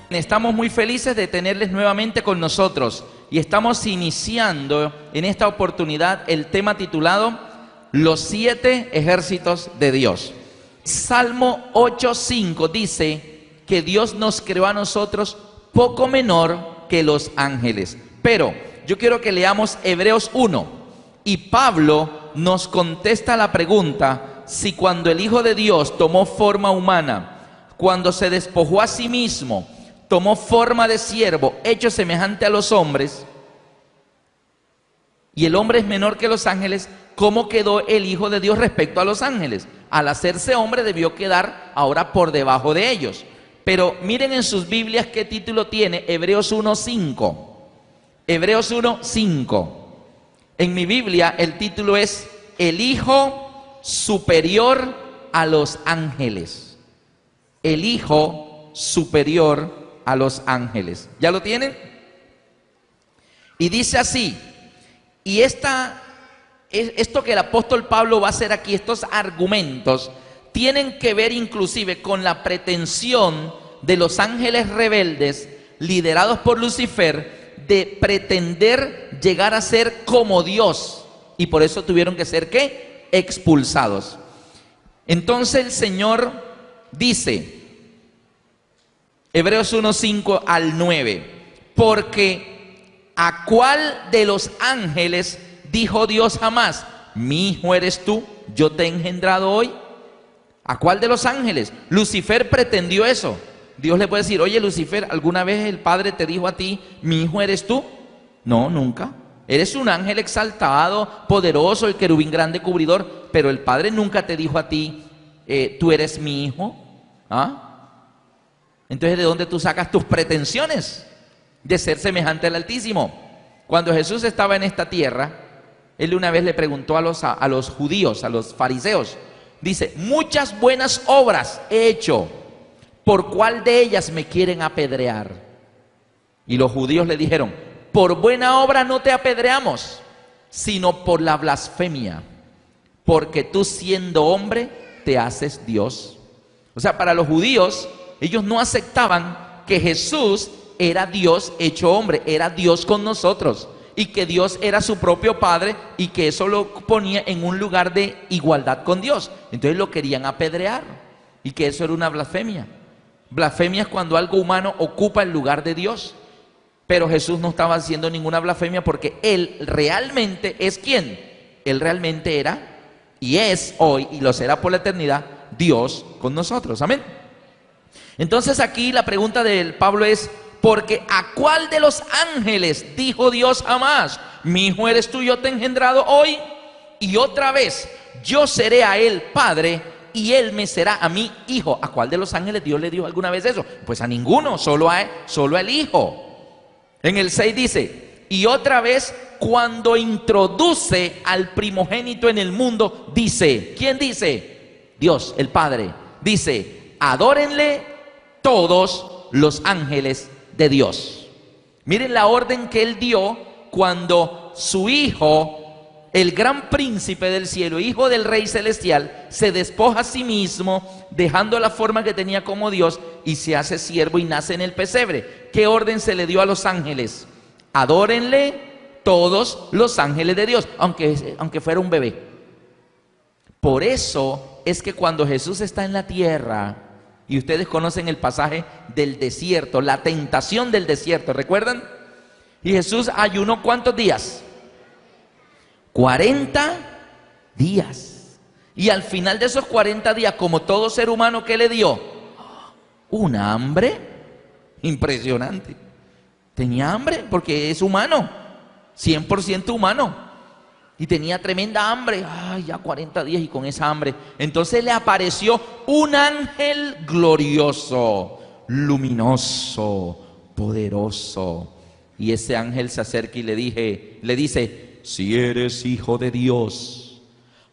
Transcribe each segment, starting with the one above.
Estamos muy felices de tenerles nuevamente con nosotros y estamos iniciando en esta oportunidad el tema titulado Los 7 ejércitos de Dios. Salmo 8:5 dice que Dios nos creó a nosotros poco menor que los ángeles. Pero yo quiero que leamos Hebreos 1 y Pablo nos contesta la pregunta si cuando el Hijo de Dios tomó forma humana, cuando se despojó a sí mismo, tomó forma de siervo, hecho semejante a los hombres, y el hombre es menor que los ángeles, ¿cómo quedó el Hijo de Dios respecto a los ángeles? Al hacerse hombre debió quedar ahora por debajo de ellos. Pero miren en sus Biblias qué título tiene Hebreos 1:5. Hebreos 1:5. En mi Biblia el título es El Hijo superior a los ángeles. El Hijo superior a los ángeles. ¿Ya lo tienen? Y dice así, y esto que el apóstol Pablo va a hacer aquí, estos argumentos, tienen que ver inclusive con la pretensión de los ángeles rebeldes, liderados por Lucifer, de pretender llegar a ser como Dios. Y por eso tuvieron que ser, ¿qué? Expulsados. Entonces el Señor dice, Hebreos 1:5 al 9, porque ¿a cuál de los ángeles dijo Dios jamás, mi hijo eres tú, yo te he engendrado hoy? ¿A cuál de los ángeles? Lucifer pretendió eso. Dios le puede decir, oye Lucifer, ¿alguna vez el Padre te dijo a ti, mi hijo eres tú? No, nunca. Eres un ángel exaltado, poderoso, el querubín grande cubridor, pero el Padre nunca te dijo a ti, tú eres mi hijo. ¿Ah? Entonces, ¿de dónde tú sacas tus pretensiones de ser semejante al Altísimo? Cuando Jesús estaba en esta tierra, Él una vez le preguntó a los judíos, a los fariseos, dice, muchas buenas obras he hecho, ¿por cuál de ellas me quieren apedrear? Y los judíos le dijeron, por buena obra no te apedreamos, sino por la blasfemia, porque tú siendo hombre te haces Dios. O sea, para los judíos, ellos no aceptaban que Jesús era Dios hecho hombre, era Dios con nosotros, y que Dios era su propio Padre, y que eso lo ponía en un lugar de igualdad con Dios. Entonces lo querían apedrear, y que eso era una blasfemia. Blasfemia es cuando algo humano ocupa el lugar de Dios. Pero Jesús no estaba haciendo ninguna blasfemia, porque Él realmente es ¿quién? Él realmente era, y es hoy, y lo será por la eternidad, Dios con nosotros. Amén. Entonces aquí la pregunta del Pablo es, porque ¿a cuál de los ángeles dijo Dios jamás, mi hijo eres tú, yo te he engendrado hoy? Y otra vez, yo seré a él padre y él me será a mí hijo. ¿A cuál de los ángeles Dios le dijo alguna vez eso? Pues a ninguno, solo al hijo. En el 6 dice, y otra vez cuando introduce al primogénito en el mundo, dice, ¿quién dice? Dios, el Padre, dice, adórenle todos los ángeles de Dios. Miren la orden que Él dio cuando su Hijo, el gran príncipe del cielo, hijo del Rey celestial, se despoja a sí mismo, dejando la forma que tenía como Dios, y se hace siervo y nace en el pesebre. ¿Qué orden se le dio a los ángeles? Adórenle todos los ángeles de Dios, aunque fuera un bebé. Por eso es que cuando Jesús está en la tierra, y ustedes conocen el pasaje del desierto, la tentación del desierto, ¿recuerdan? Y Jesús ayunó ¿cuántos días? 40 días. Y al final de esos 40 días, como todo ser humano, ¿qué le dio? Una hambre impresionante. Tenía hambre porque es humano, 100% humano. Y tenía tremenda hambre. Ay, ya 40 días y con esa hambre. Entonces le apareció un ángel glorioso, luminoso, poderoso. Y ese ángel se acerca y le dice, si eres hijo de Dios,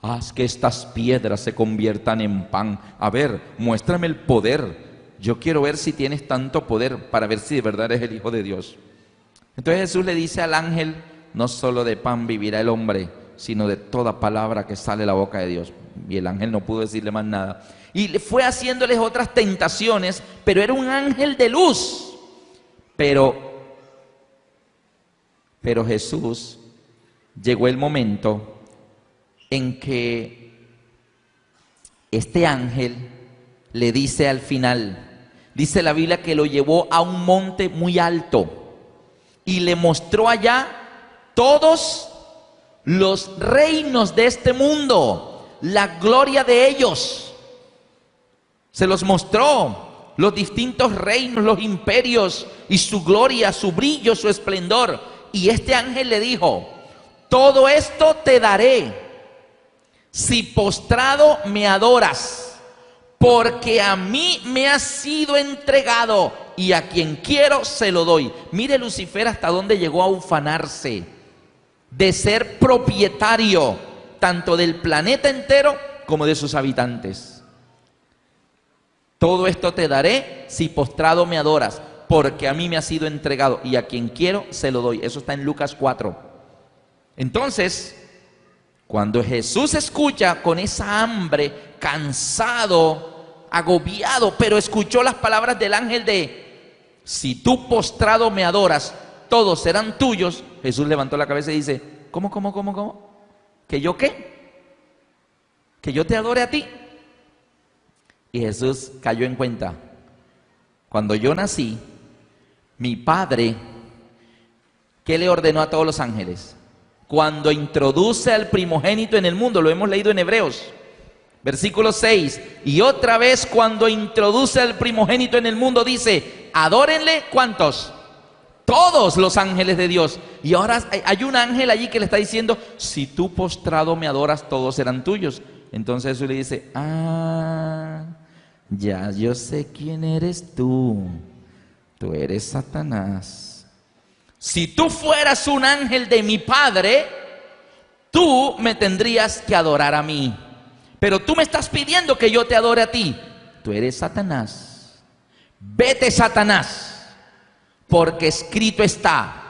haz que estas piedras se conviertan en pan. A ver, muéstrame el poder. Yo quiero ver si tienes tanto poder para ver si de verdad eres el Hijo de Dios. Entonces Jesús le dice al ángel, no solo de pan vivirá el hombre, sino de toda palabra que sale de la boca de Dios. Y el ángel no pudo decirle más nada. Y fue haciéndoles otras tentaciones, pero era un ángel de luz. Pero Jesús, llegó el momento en que este ángel le dice al final, dice la Biblia que lo llevó a un monte muy alto y le mostró allá todos los reinos de este mundo, la gloria de ellos. Se los mostró, los distintos reinos, los imperios y su gloria, su brillo, su esplendor. Y este ángel le dijo, todo esto te daré si postrado me adoras, porque a mí me ha sido entregado y a quien quiero se lo doy. Mire Lucifer hasta dónde llegó a ufanarse de ser propietario tanto del planeta entero como de sus habitantes. Todo esto te daré si postrado me adoras, porque a mí me ha sido entregado y a quien quiero se lo doy. Eso está en Lucas 4. Entonces, cuando Jesús escucha con esa hambre, cansado, agobiado, pero escuchó las palabras del ángel de, si tú postrado me adoras, todos serán tuyos. Jesús levantó la cabeza y dice, ¿cómo? ¿Que yo qué? ¿Que yo te adore a ti? Y Jesús cayó en cuenta, cuando yo nací, mi Padre, ¿qué le ordenó a todos los ángeles? Cuando introduce al primogénito en el mundo, lo hemos leído en Hebreos, versículo 6, y otra vez cuando introduce al primogénito en el mundo dice, adórenle, ¿cuántos? Todos los ángeles de Dios. Y ahora hay un ángel allí que le está diciendo, si tú postrado me adoras, todos serán tuyos. Entonces Jesús le dice, ya yo sé quién eres tú. Tú eres Satanás. Si tú fueras un ángel de mi Padre, tú me tendrías que adorar a mí. Pero tú me estás pidiendo que yo te adore a ti. Tú eres Satanás. Vete, Satanás. Porque escrito está,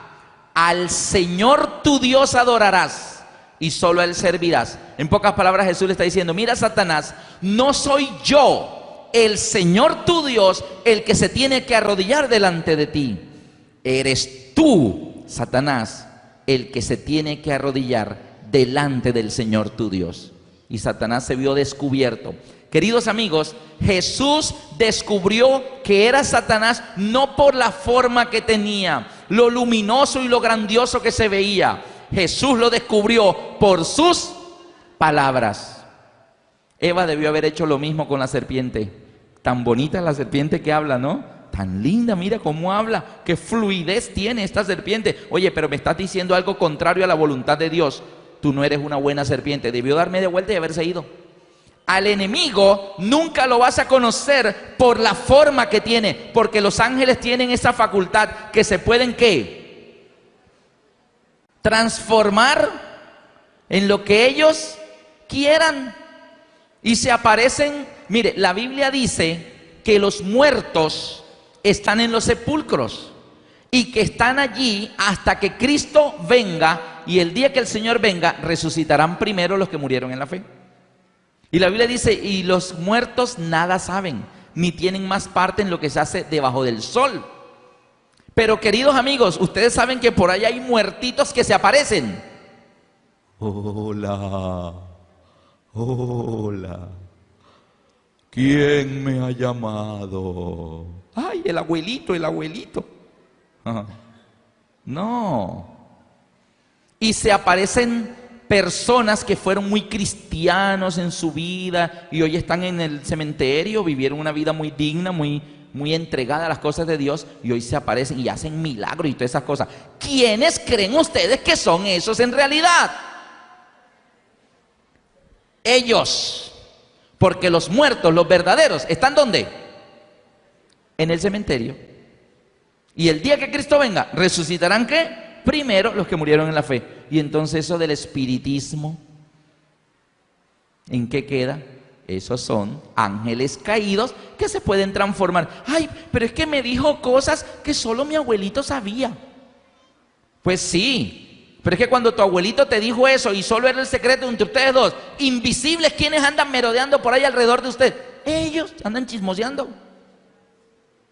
al Señor tu Dios adorarás y solo a Él servirás. En pocas palabras Jesús le está diciendo, mira Satanás, no soy yo, el Señor tu Dios, el que se tiene que arrodillar delante de ti. Eres tú, Satanás, el que se tiene que arrodillar delante del Señor tu Dios. Y Satanás se vio descubierto. Queridos amigos, Jesús descubrió que era Satanás no por la forma que tenía, lo luminoso y lo grandioso que se veía. Jesús lo descubrió por sus palabras. Eva debió haber hecho lo mismo con la serpiente. Tan bonita la serpiente que habla, ¿no? Tan linda, mira cómo habla, qué fluidez tiene esta serpiente. Oye, pero me estás diciendo algo contrario a la voluntad de Dios. Tú no eres una buena serpiente. Debió dar media vuelta y haberse ido. Al enemigo nunca lo vas a conocer por la forma que tiene, porque los ángeles tienen esa facultad que se pueden, ¿qué? Transformar en lo que ellos quieran y se aparecen. Mire, la Biblia dice que los muertos están en los sepulcros y que están allí hasta que Cristo venga, y el día que el Señor venga resucitarán primero los que murieron en la fe. Y la Biblia dice, y los muertos nada saben, ni tienen más parte en lo que se hace debajo del sol. Pero queridos amigos, ustedes saben que por ahí hay muertitos que se aparecen. Hola, hola, ¿quién me ha llamado? Ay, el abuelito. No. Y se aparecen personas que fueron muy cristianos en su vida y hoy están en el cementerio, vivieron una vida muy digna, muy entregada a las cosas de Dios, y hoy se aparecen y hacen milagros y todas esas cosas. ¿Quiénes creen ustedes que son esos en realidad? Ellos. Porque los muertos, los verdaderos, ¿están dónde? En el cementerio. Y el día que Cristo venga, ¿resucitarán qué? Primero los que murieron en la fe. Y entonces eso del espiritismo, ¿en qué queda? Esos son ángeles caídos que se pueden transformar. Ay, pero es que me dijo cosas que solo mi abuelito sabía. Pues sí, pero es que cuando tu abuelito te dijo eso y solo era el secreto entre ustedes dos, invisibles, ¿quiénes andan merodeando por ahí alrededor de usted? Ellos andan chismoseando.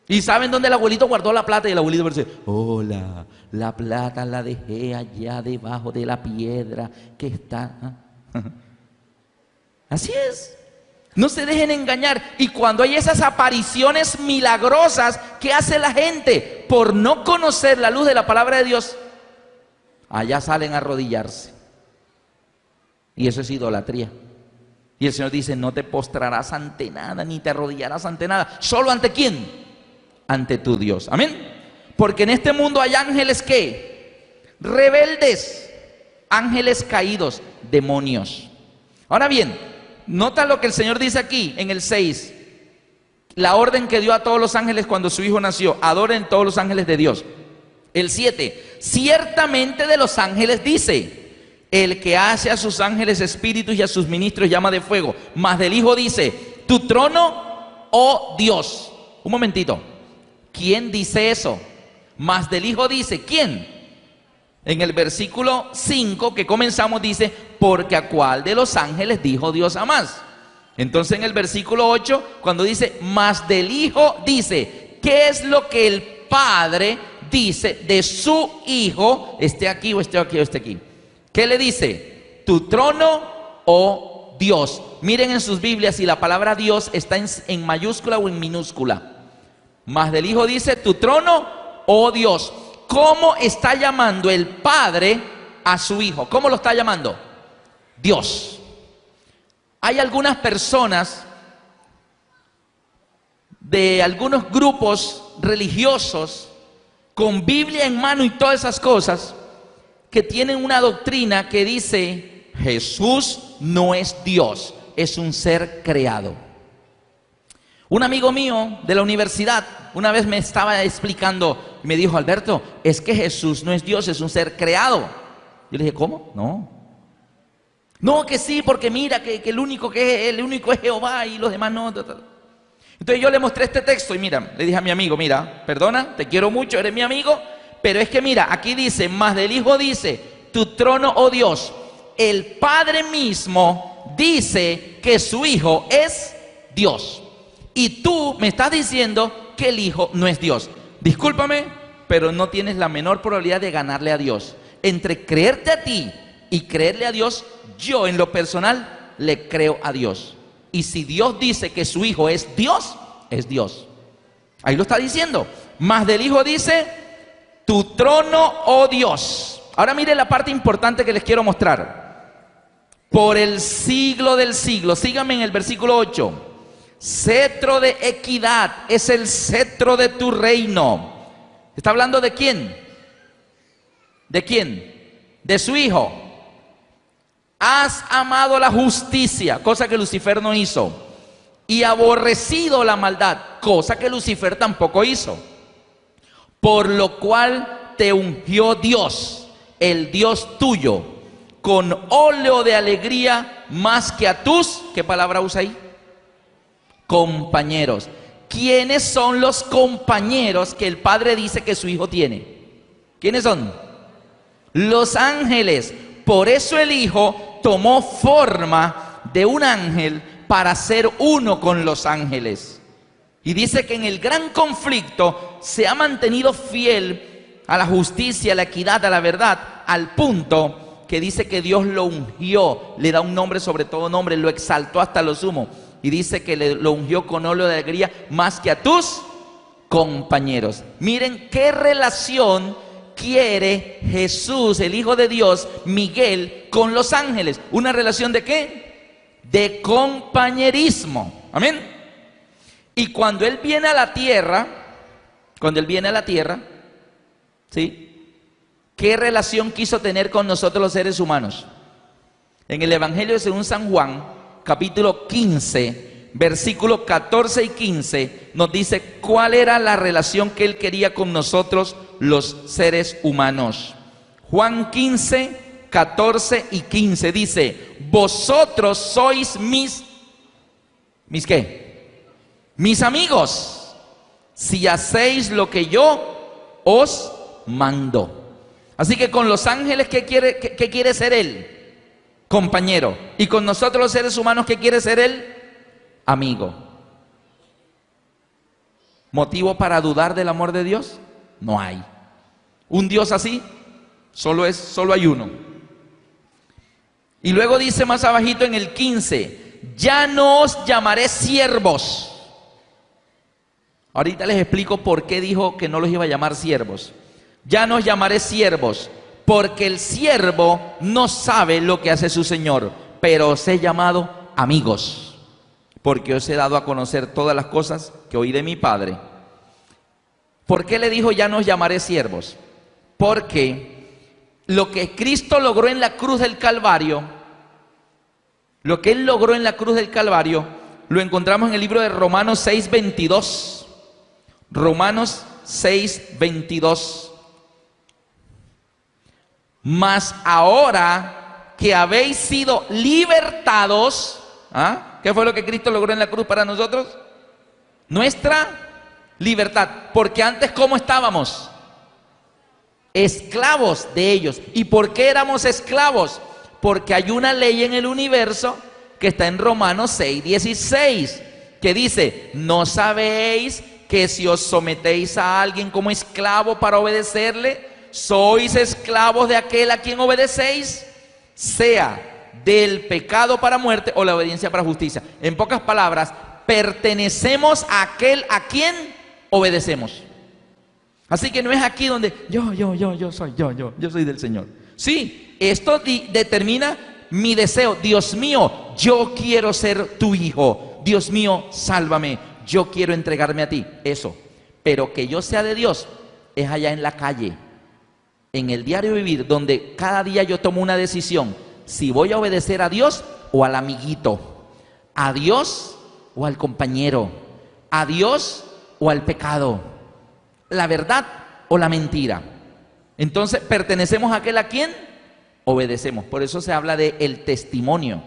¿Y saben dónde el abuelito guardó la plata? Y el abuelito dice, hola, la plata la dejé allá debajo de la piedra que está. Así es. No se dejen engañar. Y cuando hay esas apariciones milagrosas, ¿qué hace la gente? Por no conocer la luz de la palabra de Dios, allá salen a arrodillarse. Y eso es idolatría. Y el Señor dice, no te postrarás ante nada, ni te arrodillarás ante nada. ¿Solo ante quién? Ante tu Dios. Amén. Porque en este mundo hay ángeles que rebeldes, ángeles caídos, demonios. Ahora bien, nota lo que el Señor dice aquí en el 6. La orden que dio a todos los ángeles cuando su hijo nació: adoren todos los ángeles de Dios. El 7. Ciertamente de los ángeles dice: el que hace a sus ángeles espíritus y a sus ministros llama de fuego. Mas del Hijo dice: tu trono, oh Dios. Un momentito. ¿Quién dice eso? Mas del Hijo dice, ¿quién? En el versículo 5 que comenzamos dice: porque a cuál de los ángeles dijo Dios jamás. Entonces en el versículo 8, cuando dice mas del Hijo dice, ¿qué es lo que el Padre dice de su Hijo? Esté aquí o esté aquí o esté aquí. ¿Qué le dice? Tu trono, oh Dios. Miren en sus Biblias si la palabra Dios está en mayúscula o en minúscula. Mas del Hijo dice, tu trono, oh Dios. ¿Cómo está llamando el Padre a su Hijo? ¿Cómo lo está llamando? Dios. Hay algunas personas de algunos grupos religiosos con Biblia en mano y todas esas cosas, que tienen una doctrina que dice: Jesús no es Dios, es un ser creado. Un amigo mío de la universidad una vez me estaba explicando, me dijo: Alberto, es que Jesús no es Dios, es un ser creado. Yo le dije: ¿cómo? No, que sí, porque mira que el único es Jehová y los demás no. Entonces yo le mostré este texto y mira, le dije a mi amigo: mira, perdona, te quiero mucho, eres mi amigo, pero es que mira, aquí dice, más del Hijo dice, tu trono, oh Dios. El Padre mismo dice que su Hijo es Dios. Y tú me estás diciendo que el Hijo no es Dios. Discúlpame, pero no tienes la menor probabilidad de ganarle a Dios. Entre creerte a ti y creerle a Dios, yo en lo personal le creo a Dios. Y si Dios dice que su Hijo es Dios, es Dios. Ahí lo está diciendo. Más del Hijo dice, tu trono, oh Dios. Ahora mire la parte importante que les quiero mostrar. Por el siglo del siglo. Síganme en el versículo 8. Cetro de equidad es el cetro de tu reino. ¿Está hablando de quién? ¿De quién? De su Hijo. Has amado la justicia, cosa que Lucifer no hizo, y aborrecido la maldad, cosa que Lucifer tampoco hizo. Por lo cual te ungió Dios, el Dios tuyo, con óleo de alegría más que a tus, ¿qué palabra usa ahí? Compañeros. ¿Quiénes son los compañeros que el Padre dice que su Hijo tiene? ¿Quiénes son? Los ángeles. Por eso el Hijo tomó forma de un ángel para ser uno con los ángeles. Y dice que en el gran conflicto se ha mantenido fiel a la justicia, a la equidad, a la verdad, al punto que dice que Dios lo ungió, le da un nombre sobre todo nombre, lo exaltó hasta lo sumo. Y dice que lo ungió con óleo de alegría más que a tus compañeros. Miren qué relación quiere Jesús, el Hijo de Dios, Miguel, con los ángeles. ¿Una relación de qué? De compañerismo. Amén. Y cuando Él viene a la tierra, ¿sí? ¿Qué relación quiso tener con nosotros los seres humanos? En el Evangelio según San Juan, capítulo 15, versículos 14 y 15, nos dice cuál era la relación que Él quería con nosotros los seres humanos. Juan 15, 14 y 15 dice: vosotros sois ¿mis qué? Mis amigos, si hacéis lo que yo os mando. Así que con los ángeles, ¿qué quiere ser Él? Compañero. Y con nosotros los seres humanos, ¿qué quiere ser Él? Amigo. ¿Motivo para dudar del amor de Dios? No hay. Un Dios así, solo hay uno. Y luego dice más abajito en el 15, ya no os llamaré siervos. Ahorita les explico por qué dijo que no los iba a llamar siervos. Ya no os llamaré siervos, porque el siervo no sabe lo que hace su señor, pero os he llamado amigos, porque os he dado a conocer todas las cosas que oí de mi Padre. ¿Por qué le dijo ya no os llamaré siervos? Porque lo que Cristo logró en la cruz del Calvario, lo que Él logró en la cruz del Calvario, lo encontramos en el libro de Romanos 6:22. Romanos 6:22. Mas ahora que habéis sido libertados, ¿ah? ¿Qué fue lo que Cristo logró en la cruz para nosotros? Nuestra libertad. Porque antes, ¿cómo estábamos? Esclavos de ellos. ¿Y por qué éramos esclavos? Porque hay una ley en el universo que está en Romanos 6:16, que dice, ¿no sabéis que si os sometéis a alguien como esclavo para obedecerle, sois esclavos de aquel a quien obedecéis, sea del pecado para muerte o la obediencia para justicia? En pocas palabras, pertenecemos a aquel a quien obedecemos. Así que no es aquí donde yo soy del Señor. Sí, esto determina mi deseo. Dios mío, yo quiero ser tu hijo. Dios mío, sálvame. Yo quiero entregarme a ti. Eso. Pero que yo sea de Dios es allá en la calle, en el diario vivir, donde cada día yo tomo una decisión. Si voy a obedecer a Dios o al amiguito, a Dios o al compañero, a Dios o al pecado, la verdad o la mentira. Entonces, ¿pertenecemos a aquel a quien obedecemos? Por eso se habla de el testimonio.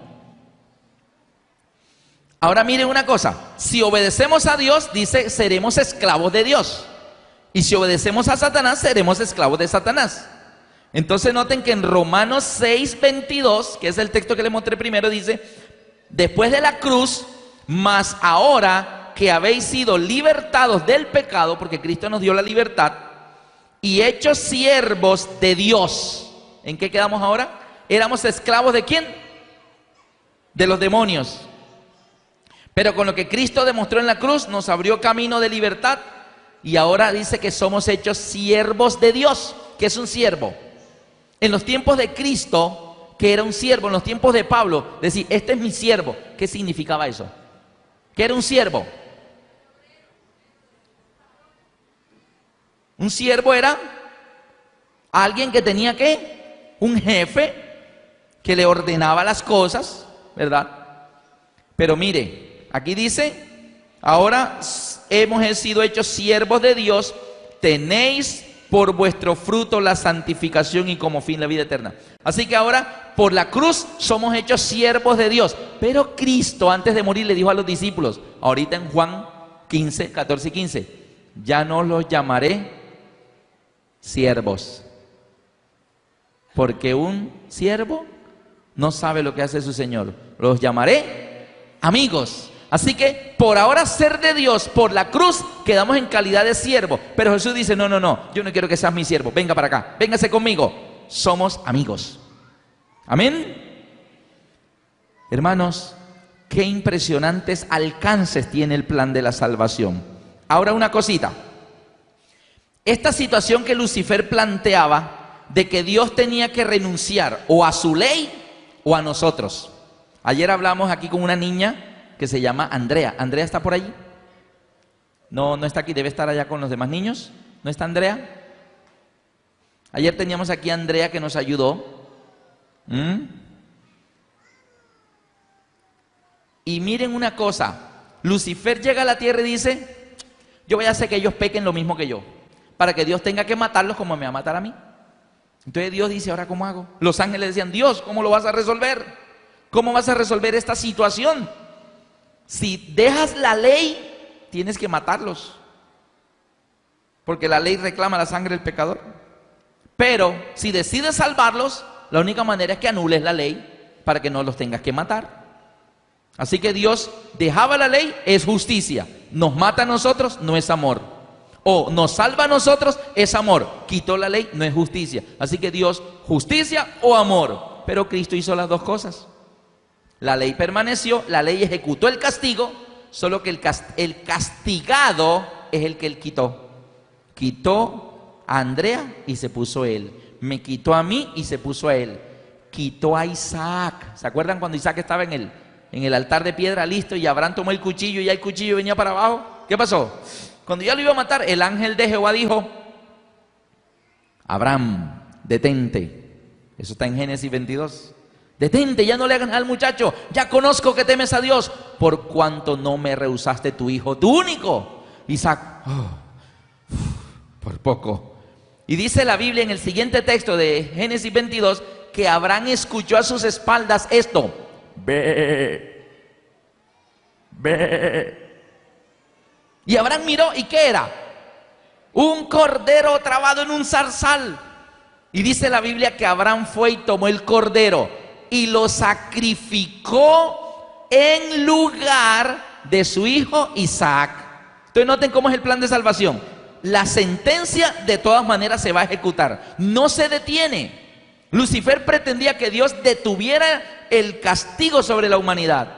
Ahora miren una cosa, si obedecemos a Dios, dice, seremos esclavos de Dios. Y si obedecemos a Satanás, seremos esclavos de Satanás. Entonces noten que en Romanos 6:22, que es el texto que les mostré primero, dice, después de la cruz, mas ahora que habéis sido libertados del pecado, porque Cristo nos dio la libertad, y hechos siervos de Dios. ¿En qué quedamos ahora? Éramos esclavos ¿de quién? De los demonios. Pero con lo que Cristo demostró en la cruz, nos abrió camino de libertad. Y ahora dice que somos hechos siervos de Dios. ¿Qué es un siervo? En los tiempos de Cristo, que era un siervo, en los tiempos de Pablo, decir, este es mi siervo. ¿Qué significaba eso? ¿Qué era un siervo? Un siervo era alguien que tenía ¿qué? Un jefe que le ordenaba las cosas, ¿verdad? Pero mire, aquí dice, ahora hemos sido hechos siervos de Dios, tenéis por vuestro fruto la santificación y como fin la vida eterna. Así que ahora por la cruz somos hechos siervos de Dios. Pero Cristo antes de morir le dijo a los discípulos, ahorita en Juan 15, 14 y 15, ya no los llamaré siervos, porque un siervo no sabe lo que hace su Señor. Los llamaré amigos. Así que por ahora ser de Dios, por la cruz, quedamos en calidad de siervo. Pero Jesús dice, no, yo no quiero que seas mi siervo, venga para acá, véngase conmigo. Somos amigos. Amén. Hermanos, qué impresionantes alcances tiene el plan de la salvación. Ahora una cosita. Esta situación que Lucifer planteaba de que Dios tenía que renunciar o a su ley o a nosotros. Ayer hablamos aquí con una niña que se llama Andrea. ¿Andrea está por allí? No está aquí, debe estar allá con los demás niños. ¿No está Andrea? Ayer teníamos aquí a Andrea que nos ayudó. Y miren una cosa, Lucifer llega a la tierra y dice, yo voy a hacer que ellos pequen lo mismo que yo, para que Dios tenga que matarlos como me va a matar a mí. Entonces Dios dice, ¿ahora cómo hago? Los ángeles decían, Dios, ¿cómo lo vas a resolver? ¿Cómo vas a resolver esta situación? Si dejas la ley, tienes que matarlos, porque la ley reclama la sangre del pecador. Pero si decides salvarlos, la única manera es que anules la ley para que no los tengas que matar. Así que Dios dejaba la ley, es justicia, nos mata a nosotros, no es amor. O nos salva a nosotros, es amor. Quitó la ley, no es justicia. Así que Dios, justicia o amor. Pero Cristo hizo las dos cosas. La ley permaneció, la ley ejecutó el castigo, solo que el castigado es el que él quitó. Quitó a Andrea y se puso él. Me quitó a mí y se puso a él. Quitó a Isaac. ¿Se acuerdan cuando Isaac estaba en el altar de piedra listo y Abraham tomó el cuchillo y ya el cuchillo venía para abajo? ¿Qué pasó? Cuando ya lo iba a matar, el ángel de Jehová dijo: Abraham, detente. Eso está en Génesis 22. Detente, ya no le hagan al muchacho. Ya conozco que temes a Dios, por cuanto no me rehusaste tu hijo, tu único. Isaac, por poco. Y dice la Biblia en el siguiente texto de Génesis 22 que Abraham escuchó a sus espaldas esto: ve, ve. Y Abraham miró, ¿y qué era? Un cordero trabado en un zarzal. Y dice la Biblia que Abraham fue y tomó el cordero y lo sacrificó en lugar de su hijo Isaac. Entonces noten cómo es el plan de salvación. La sentencia de todas maneras se va a ejecutar, no se detiene. Lucifer pretendía que Dios detuviera el castigo sobre la humanidad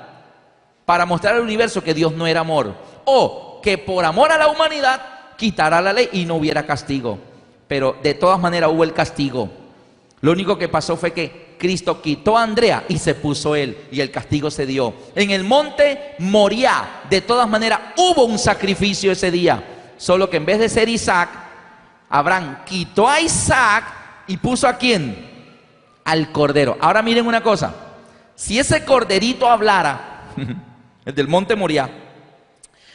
para mostrar al universo que Dios no era amor, o que por amor a la humanidad quitara la ley y no hubiera castigo. Pero de todas maneras hubo el castigo. Lo único que pasó fue que Cristo quitó a Andrea y se puso él, y el castigo se dio. En el monte Moriah, de todas maneras, hubo un sacrificio ese día. Solo que en vez de ser Isaac, Abraham quitó a Isaac y puso ¿a quién? Al cordero. Ahora miren una cosa. Si ese corderito hablara, el del monte Moriah,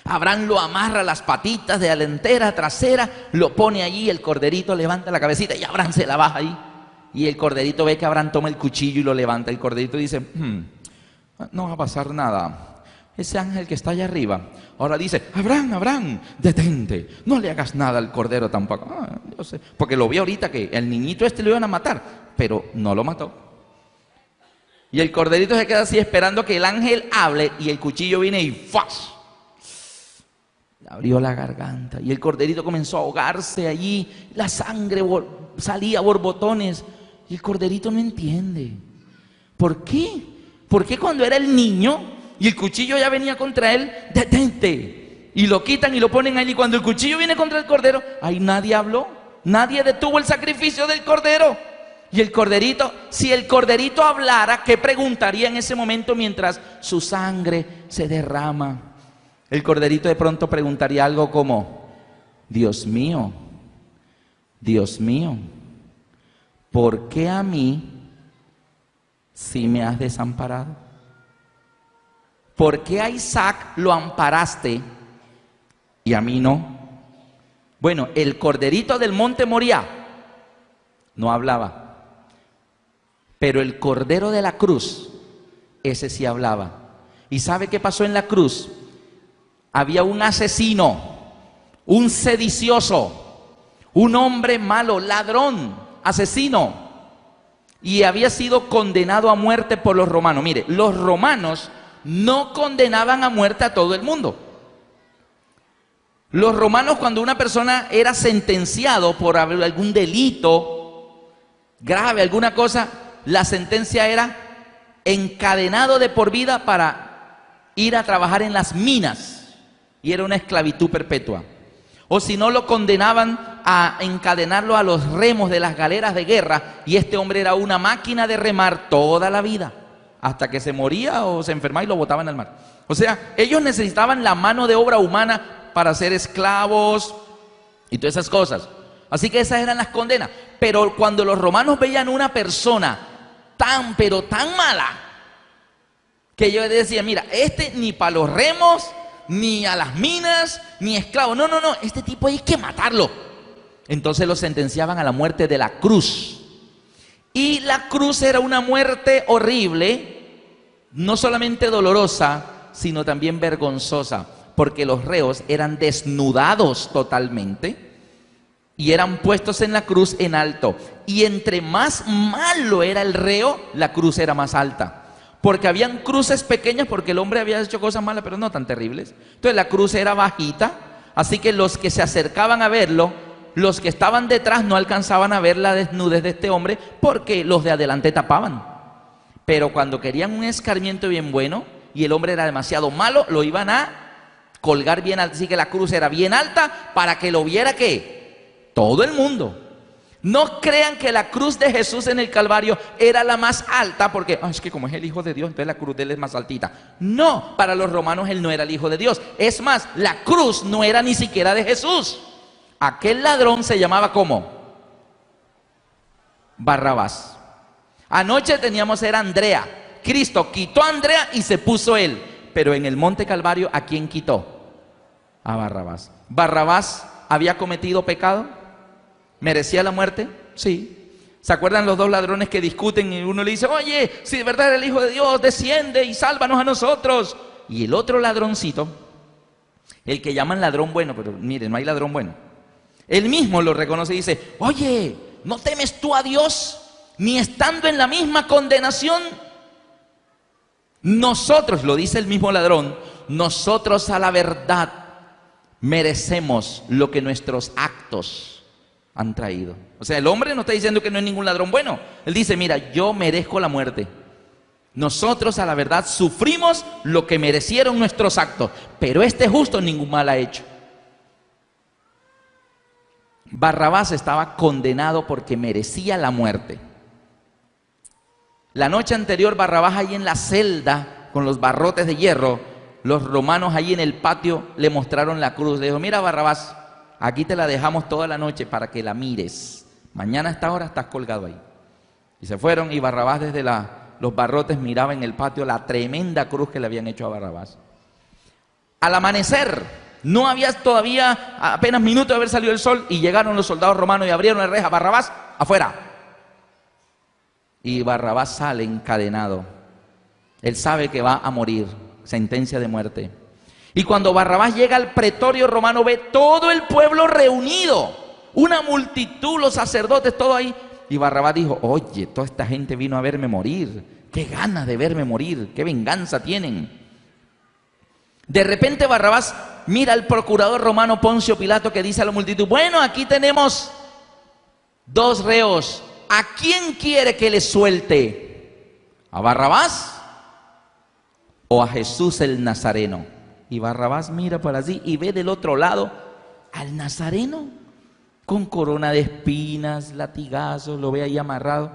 Abraham lo amarra a las patitas de delantera, trasera, lo pone allí, el corderito levanta la cabecita y Abraham se la baja ahí. Y el corderito ve que Abraham toma el cuchillo y lo levanta. El corderito dice: no va a pasar nada. Ese ángel que está allá arriba ahora dice: Abraham, Abraham, detente, no le hagas nada al cordero tampoco. Yo sé, porque lo vi ahorita que el niñito este lo iban a matar, pero no lo mató. Y el corderito se queda así esperando que el ángel hable, y el cuchillo viene y ¡fas! Abrió la garganta y el corderito comenzó a ahogarse allí, la sangre salía a borbotones, y el corderito no entiende. ¿Por qué? ¿Por qué cuando era el niño y el cuchillo ya venía contra él, detente? Y lo quitan y lo ponen ahí, y cuando el cuchillo viene contra el cordero, ahí nadie habló, nadie detuvo el sacrificio del cordero. Y el corderito, si el corderito hablara, ¿qué preguntaría en ese momento mientras su sangre se derrama? El corderito de pronto preguntaría algo como: Dios mío, ¿por qué a mí sí me has desamparado? ¿Por qué a Isaac lo amparaste y a mí no? Bueno, el corderito del monte Moriah no hablaba, pero el cordero de la cruz, ese sí hablaba. ¿Y sabe qué pasó en la cruz? Había un asesino, un sedicioso, un hombre malo, ladrón, asesino, y había sido condenado a muerte por los romanos. Mire, los romanos no condenaban a muerte a todo el mundo. Los romanos, cuando una persona era sentenciado por algún delito grave, alguna cosa, la sentencia era encadenado de por vida para ir a trabajar en las minas. Y era una esclavitud perpetua. O si no, lo condenaban a encadenarlo a los remos de las galeras de guerra, y este hombre era una máquina de remar toda la vida, hasta que se moría o se enfermaba y lo botaban al mar. O sea, ellos necesitaban la mano de obra humana para ser esclavos y todas esas cosas. Así que esas eran las condenas. Pero cuando los romanos veían una persona tan, pero tan mala, que ellos decían: mira, este ni para los remos, ni a las minas, ni esclavo. No, este tipo hay que matarlo. Entonces lo sentenciaban a la muerte de la cruz. Y la cruz era una muerte horrible, no solamente dolorosa, sino también vergonzosa, porque los reos eran desnudados totalmente y eran puestos en la cruz en alto. Y entre más malo era el reo, la cruz era más alta. porque habían cruces pequeñas, porque el hombre había hecho cosas malas, pero no tan terribles. Entonces la cruz era bajita, así que los que se acercaban a verlo, los que estaban detrás no alcanzaban a ver la desnudez de este hombre, porque los de adelante tapaban. Pero cuando querían un escarmiento bien bueno, y el hombre era demasiado malo, lo iban a colgar bien alto, así que la cruz era bien alta, para que lo viera ¿qué? Todo el mundo. No crean que la cruz de Jesús en el Calvario era la más alta porque, es que como es el Hijo de Dios, entonces la cruz de él es más altita. No, para los romanos él no era el Hijo de Dios. Es más, la cruz no era ni siquiera de Jesús. Aquel ladrón se llamaba ¿cómo? Barrabás. Anoche teníamos era Andrea. Cristo quitó a Andrea y se puso él. Pero en el monte Calvario, ¿a quién quitó? A Barrabás. ¿Barrabás había cometido pecado? ¿Merecía la muerte? Sí. ¿Se acuerdan los dos ladrones que discuten y uno le dice, oye, si de verdad eres el Hijo de Dios, desciende y sálvanos a nosotros? Y el otro ladroncito, el que llaman ladrón bueno, pero miren, no hay ladrón bueno. Él mismo lo reconoce y dice, oye, ¿no temes tú a Dios ni estando en la misma condenación? Nosotros, lo dice el mismo ladrón, nosotros a la verdad merecemos lo que nuestros actos han traído. O sea, el hombre no está diciendo que no es ningún ladrón bueno. Él dice, mira, yo merezco la muerte. Nosotros a la verdad sufrimos lo que merecieron nuestros actos, pero este justo ningún mal ha hecho. Barrabás estaba condenado porque merecía la muerte. La noche anterior Barrabás ahí en la celda con los barrotes de hierro, los romanos ahí en el patio le mostraron la cruz. Le dijo, mira Barrabás, aquí te la dejamos toda la noche para que la mires. Mañana a esta hora estás colgado ahí. Y se fueron y Barrabás desde los barrotes miraba en el patio la tremenda cruz que le habían hecho a Barrabás. Al amanecer, no había todavía apenas minutos de haber salido el sol y llegaron los soldados romanos y abrieron la reja. Barrabás, afuera. Y Barrabás sale encadenado. Él sabe que va a morir, sentencia de muerte. Y cuando Barrabás llega al pretorio romano, ve todo el pueblo reunido, una multitud, los sacerdotes, todo ahí. Y Barrabás dijo, oye, toda esta gente vino a verme morir. Qué ganas de verme morir, qué venganza tienen. De repente Barrabás mira al procurador romano Poncio Pilato que dice a la multitud, bueno, aquí tenemos dos reos. ¿A quién quiere que le suelte? ¿A Barrabás o a Jesús el Nazareno? Y Barrabás mira para allí y ve del otro lado al Nazareno con corona de espinas, latigazos, lo ve ahí amarrado.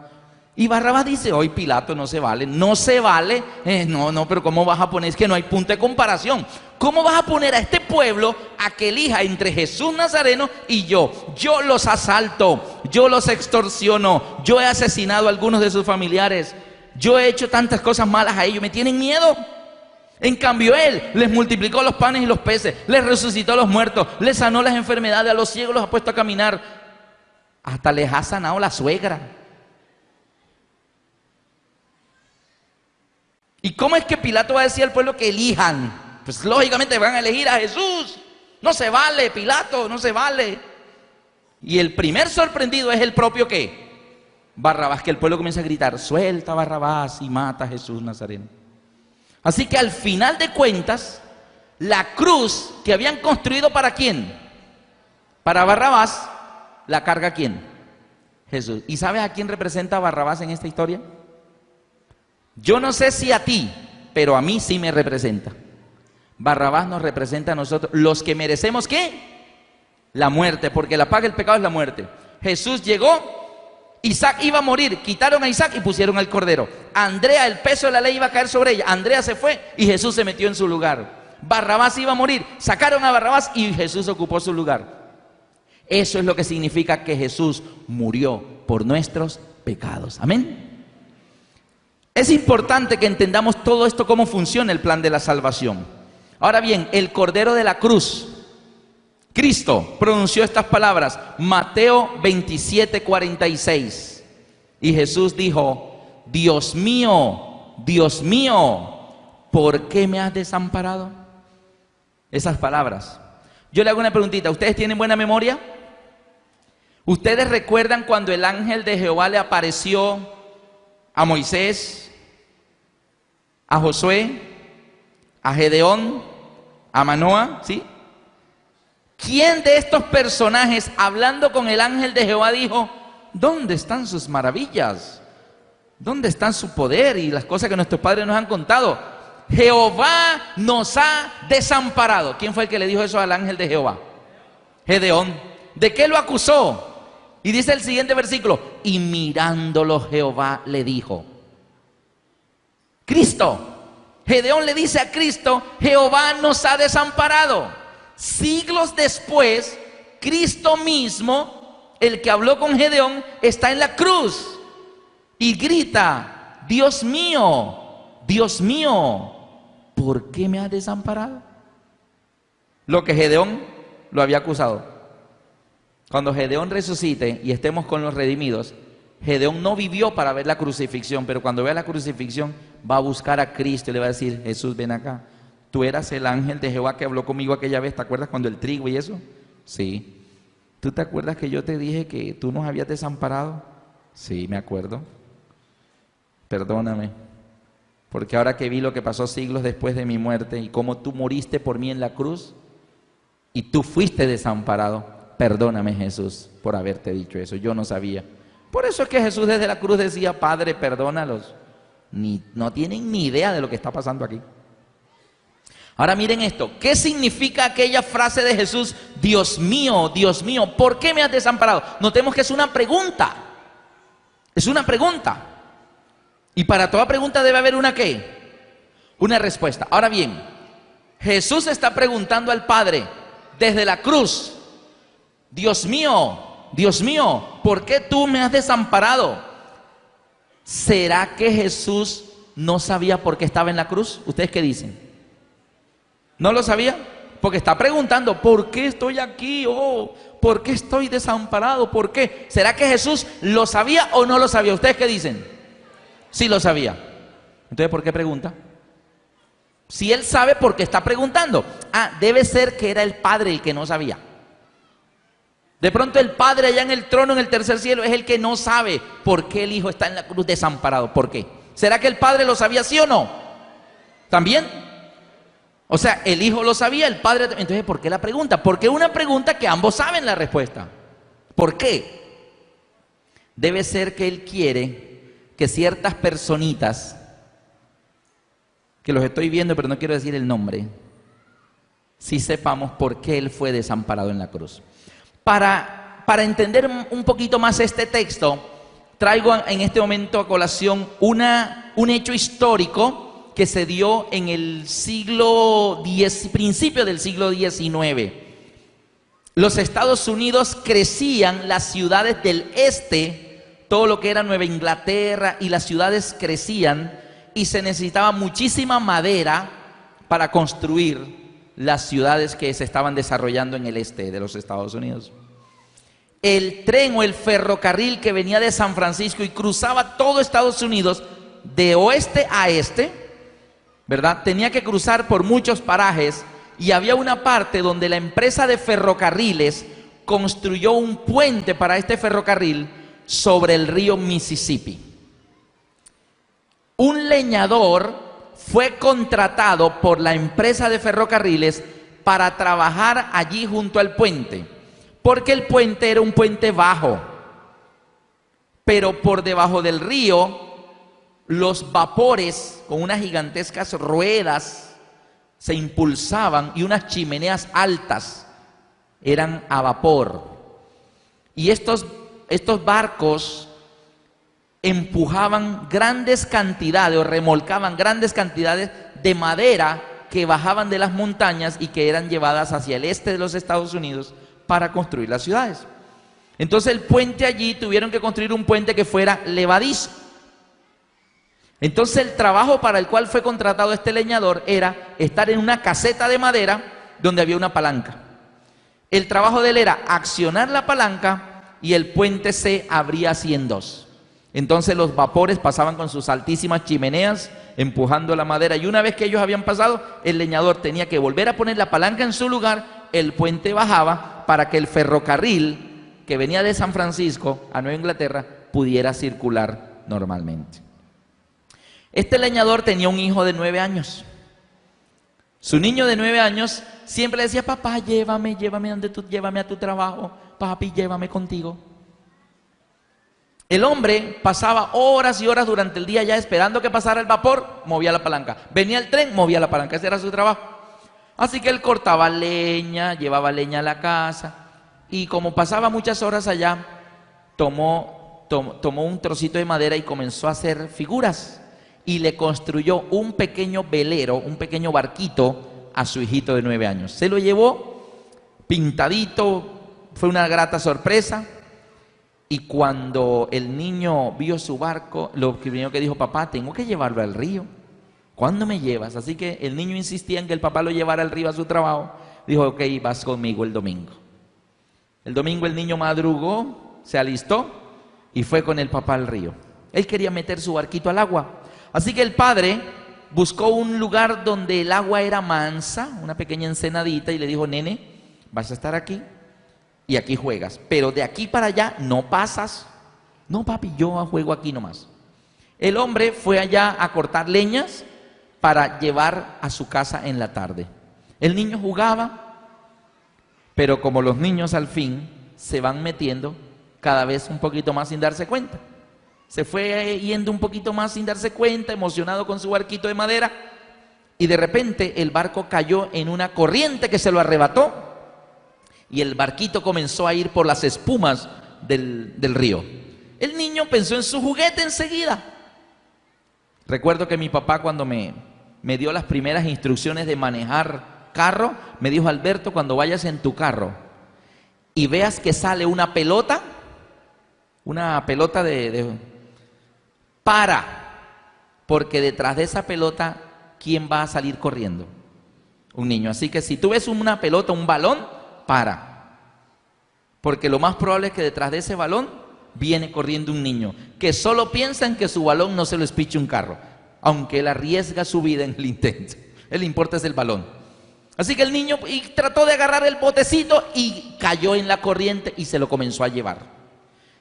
Y Barrabás dice, hoy Pilato no se vale, no se vale, no, pero ¿cómo vas a poner? Es que no hay punto de comparación. ¿Cómo vas a poner a este pueblo a que elija entre Jesús Nazareno y yo? Yo los asalto, yo los extorsiono, yo he asesinado a algunos de sus familiares, yo he hecho tantas cosas malas a ellos, ¿me tienen miedo? En cambio él les multiplicó los panes y los peces, les resucitó a los muertos, les sanó las enfermedades, a los ciegos los ha puesto a caminar, hasta les ha sanado la suegra. ¿Y cómo es que Pilato va a decir al pueblo que elijan? Pues lógicamente van a elegir a Jesús. No se vale, Pilato, no se vale. Y el primer sorprendido es el propio ¿qué? Barrabás, que el pueblo comienza a gritar, suelta a Barrabás y mata a Jesús Nazareno. Así que al final de cuentas, la cruz que habían construido ¿para quién? Para Barrabás, ¿la carga quién? Jesús. ¿Y sabes a quién representa Barrabás en esta historia? Yo no sé si a ti, pero a mí sí me representa. Barrabás nos representa a nosotros, los que merecemos ¿qué? La muerte, porque la paga del pecado es la muerte. Jesús llegó, Isaac iba a morir, quitaron a Isaac y pusieron al cordero. Andrea, el peso de la ley iba a caer sobre ella. Andrea se fue y Jesús se metió en su lugar. Barrabás iba a morir, sacaron a Barrabás y Jesús ocupó su lugar. Eso es lo que significa que Jesús murió por nuestros pecados. Amén. Es importante que entendamos todo esto, cómo funciona el plan de la salvación. Ahora bien, el Cordero de la Cruz, Cristo pronunció estas palabras, Mateo 27:46. Y Jesús dijo, Dios mío, ¿por qué me has desamparado? Esas palabras. Yo le hago una preguntita, ¿ustedes tienen buena memoria? ¿Ustedes recuerdan cuando el ángel de Jehová le apareció a Moisés a Josué, a Gedeón, a Manoa, ¿sí? ¿Quién de estos personajes, hablando con el ángel de Jehová, dijo: ¿dónde están sus maravillas? ¿Dónde están su poder y las cosas que nuestros padres nos han contado? Jehová nos ha desamparado. ¿Quién fue el que le dijo eso al ángel de Jehová? Gedeón. ¿De qué lo acusó? Y dice el siguiente versículo: y mirándolo Jehová le dijo. Cristo. Gedeón le dice a Cristo: Jehová nos ha desamparado. Siglos después, Cristo mismo, el que habló con Gedeón, está en la cruz y grita: Dios mío, ¿por qué me has desamparado? Lo que Gedeón lo había acusado. Cuando Gedeón resucite y estemos con los redimidos, Gedeón no vivió para ver la crucifixión, pero cuando vea la crucifixión va a buscar a Cristo y le va a decir: Jesús, ven acá. Tú eras el ángel de Jehová que habló conmigo aquella vez. ¿Te acuerdas cuando el trigo y eso? Sí. ¿Tú te acuerdas que yo te dije que tú nos habías desamparado? Sí, me acuerdo. Perdóname, porque ahora que vi lo que pasó siglos después de mi muerte y cómo tú moriste por mí en la cruz y tú fuiste desamparado, perdóname, Jesús, por haberte dicho eso. Yo no sabía. Por eso es que Jesús desde la cruz decía: Padre, perdónalos. No tienen ni idea de lo que está pasando aquí. Ahora miren esto. ¿Qué significa aquella frase de Jesús: Dios mío, ¿por qué me has desamparado? Notemos que es una pregunta. Es una pregunta. Y para toda pregunta debe haber una ¿qué? Una respuesta. Ahora bien, Jesús está preguntando al Padre desde la cruz: Dios mío, ¿por qué tú me has desamparado? ¿Será que Jesús no sabía por qué estaba en la cruz? ¿Ustedes qué dicen? ¿No lo sabía? Porque está preguntando: ¿por qué estoy aquí? ¿Por qué estoy desamparado? ¿Por qué? ¿Será que Jesús lo sabía o no lo sabía? ¿Ustedes qué dicen? Sí lo sabía. Entonces, ¿por qué pregunta? Si él sabe, ¿por qué está preguntando? Debe ser que era el Padre el que no sabía. De pronto el Padre allá en el trono, en el tercer cielo, es el que no sabe por qué el Hijo está en la cruz desamparado. ¿Por qué? ¿Será que el Padre lo sabía, sí o no? ¿También? O sea, el Hijo lo sabía, el Padre... Entonces, ¿por qué la pregunta? Porque es una pregunta que ambos saben la respuesta. ¿Por qué? Debe ser que Él quiere que ciertas personitas, que los estoy viendo pero no quiero decir el nombre, sí sepamos por qué Él fue desamparado en la cruz. Para entender un poquito más este texto, traigo en este momento a colación un hecho histórico que se dio en el principio del siglo XIX. Los Estados Unidos crecían, las ciudades del este, todo lo que era Nueva Inglaterra y las ciudades crecían y se necesitaba muchísima madera para construir las ciudades que se estaban desarrollando en el este de los Estados Unidos. El tren o el ferrocarril que venía de San Francisco y cruzaba todo Estados Unidos de oeste a este, ¿verdad? Tenía que cruzar por muchos parajes y había una parte donde la empresa de ferrocarriles construyó un puente para este ferrocarril sobre el río Mississippi. Un leñador fue contratado por la empresa de ferrocarriles para trabajar allí junto al puente, porque el puente era un puente bajo, pero por debajo del río los vapores con unas gigantescas ruedas se impulsaban y unas chimeneas altas eran a vapor. Y estos barcos empujaban grandes cantidades o remolcaban grandes cantidades de madera que bajaban de las montañas y que eran llevadas hacia el este de los Estados Unidos para construir las ciudades. Entonces el puente allí tuvieron que construir un puente que fuera levadizo. Entonces el trabajo para el cual fue contratado este leñador era estar en una caseta de madera donde había una palanca. El trabajo de él era accionar la palanca y el puente se abría así en dos. Entonces los vapores pasaban con sus altísimas chimeneas empujando la madera, y una vez que ellos habían pasado, el leñador tenía que volver a poner la palanca en su lugar, el puente bajaba para que el ferrocarril que venía de San Francisco a Nueva Inglaterra pudiera circular normalmente. Este leñador tenía un hijo de 9 años. Su niño de 9 años siempre le decía: papá, llévame a tu trabajo, papi, llévame contigo. El hombre pasaba horas y horas durante el día ya esperando que pasara el vapor, movía la palanca. Venía el tren, movía la palanca, ese era su trabajo. Así que él cortaba leña, llevaba leña a la casa, y como pasaba muchas horas allá, tomó un trocito de madera y comenzó a hacer figuras. Y le construyó un pequeño velero, un pequeño barquito a su hijito de 9 años. Se lo llevó pintadito, fue una grata sorpresa. Y cuando el niño vio su barco, lo primero que dijo: papá, tengo que llevarlo al río. ¿Cuándo me llevas? Así que el niño insistía en que el papá lo llevara al río a su trabajo. Dijo: ok, vas conmigo el domingo. El domingo el niño madrugó, se alistó y fue con el papá al río. Él quería meter su barquito al agua. Así que el padre buscó un lugar donde el agua era mansa, una pequeña ensenadita, y le dijo: nene, vas a estar aquí y aquí juegas, pero de aquí para allá no pasas. No, papi, yo juego aquí nomás. El hombre fue allá a cortar leñas para llevar a su casa en la tarde. El niño jugaba, pero como los niños al fin se van metiendo cada vez un poquito más sin darse cuenta. Se fue yendo un poquito más sin darse cuenta, emocionado con su barquito de madera, y de repente el barco cayó en una corriente que se lo arrebató, y el barquito comenzó a ir por las espumas del río. El niño pensó en su juguete enseguida. Recuerdo que mi papá, cuando me dio las primeras instrucciones de manejar carro, me dijo: Alberto, cuando vayas en tu carro y veas que sale una pelota para, porque detrás de esa pelota, ¿quién va a salir corriendo? Un niño. Así que si tú ves una pelota, un balón, para, porque lo más probable es que detrás de ese balón viene corriendo un niño que solo piensa en que su balón no se lo espiche un carro, aunque él arriesga su vida en el intento. Él le importa es el balón. Así que el niño trató de agarrar el botecito y cayó en la corriente y se lo comenzó a llevar.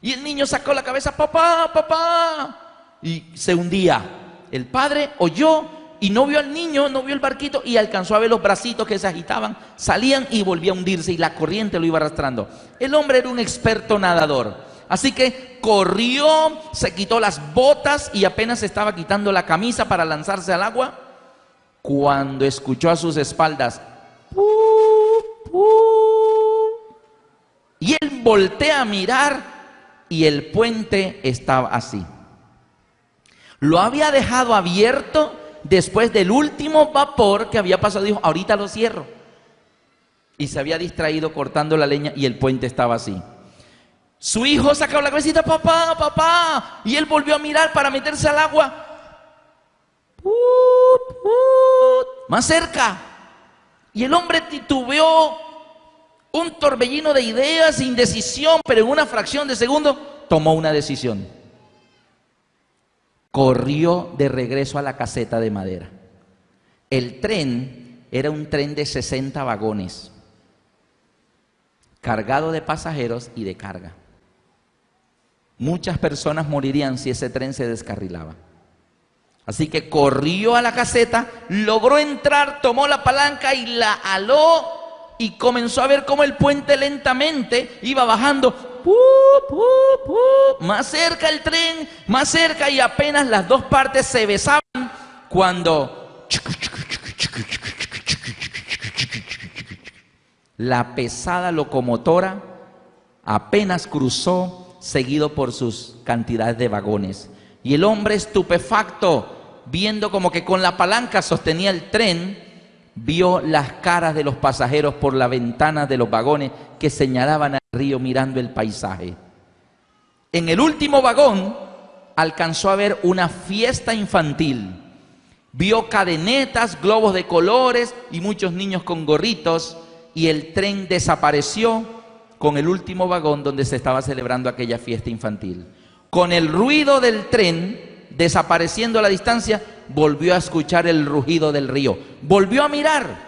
Y el niño sacó la cabeza: papá, papá, y se hundía. El padre oyó y no vio al niño, no vio el barquito, y alcanzó a ver los bracitos que se agitaban, salían y volvía a hundirse, y la corriente lo iba arrastrando. El hombre era un experto nadador, así que corrió, se quitó las botas y apenas estaba quitando la camisa para lanzarse al agua, cuando escuchó a sus espaldas: "Pu, pu", y él voltea a mirar y el puente estaba así. Lo había dejado abierto después del último vapor que había pasado. Dijo: ahorita lo cierro. Y se había distraído cortando la leña y el puente estaba así. Su hijo sacó la cabecita: papá, papá. Y él volvió a mirar para meterse al agua. Put, put, más cerca. Y el hombre titubeó, un torbellino de ideas, indecisión, pero en una fracción de segundo tomó una decisión. Corrió de regreso a la caseta de madera. El tren era un tren de 60 vagones, cargado de pasajeros y de carga. Muchas personas morirían si ese tren se descarrilaba. Así que corrió a la caseta, logró entrar, tomó la palanca y la aló, y comenzó a ver cómo el puente lentamente iba bajando. Más cerca el tren, más cerca, y apenas las dos partes se besaban cuando la pesada locomotora apenas cruzó, seguido por sus cantidades de vagones. Y el hombre, estupefacto, viendo como que con la palanca sostenía el tren, vio las caras de los pasajeros por la ventana de los vagones que señalaban al río mirando el paisaje. En el último vagón alcanzó a ver una fiesta infantil. Vio cadenetas, globos de colores y muchos niños con gorritos, y el tren desapareció con el último vagón donde se estaba celebrando aquella fiesta infantil. Con el ruido del tren desapareciendo a la distancia, volvió a escuchar el rugido del río. Volvió a mirar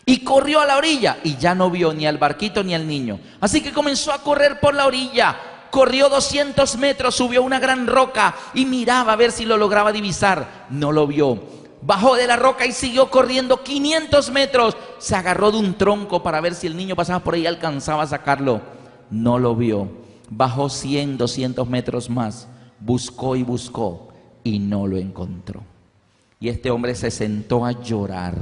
y corrió a la orilla, y ya no vio ni al barquito ni al niño. Así que comenzó a correr por la orilla, Corrió 200 metros, subió a una gran roca y miraba a ver si lo lograba divisar. No lo vio. Bajó de la roca y siguió corriendo 500 metros. Se agarró de un tronco para ver si el niño pasaba por ahí y alcanzaba a sacarlo. No lo vio. Bajó 100, 200 metros más. Buscó y buscó y no lo encontró. Y este hombre se sentó a llorar.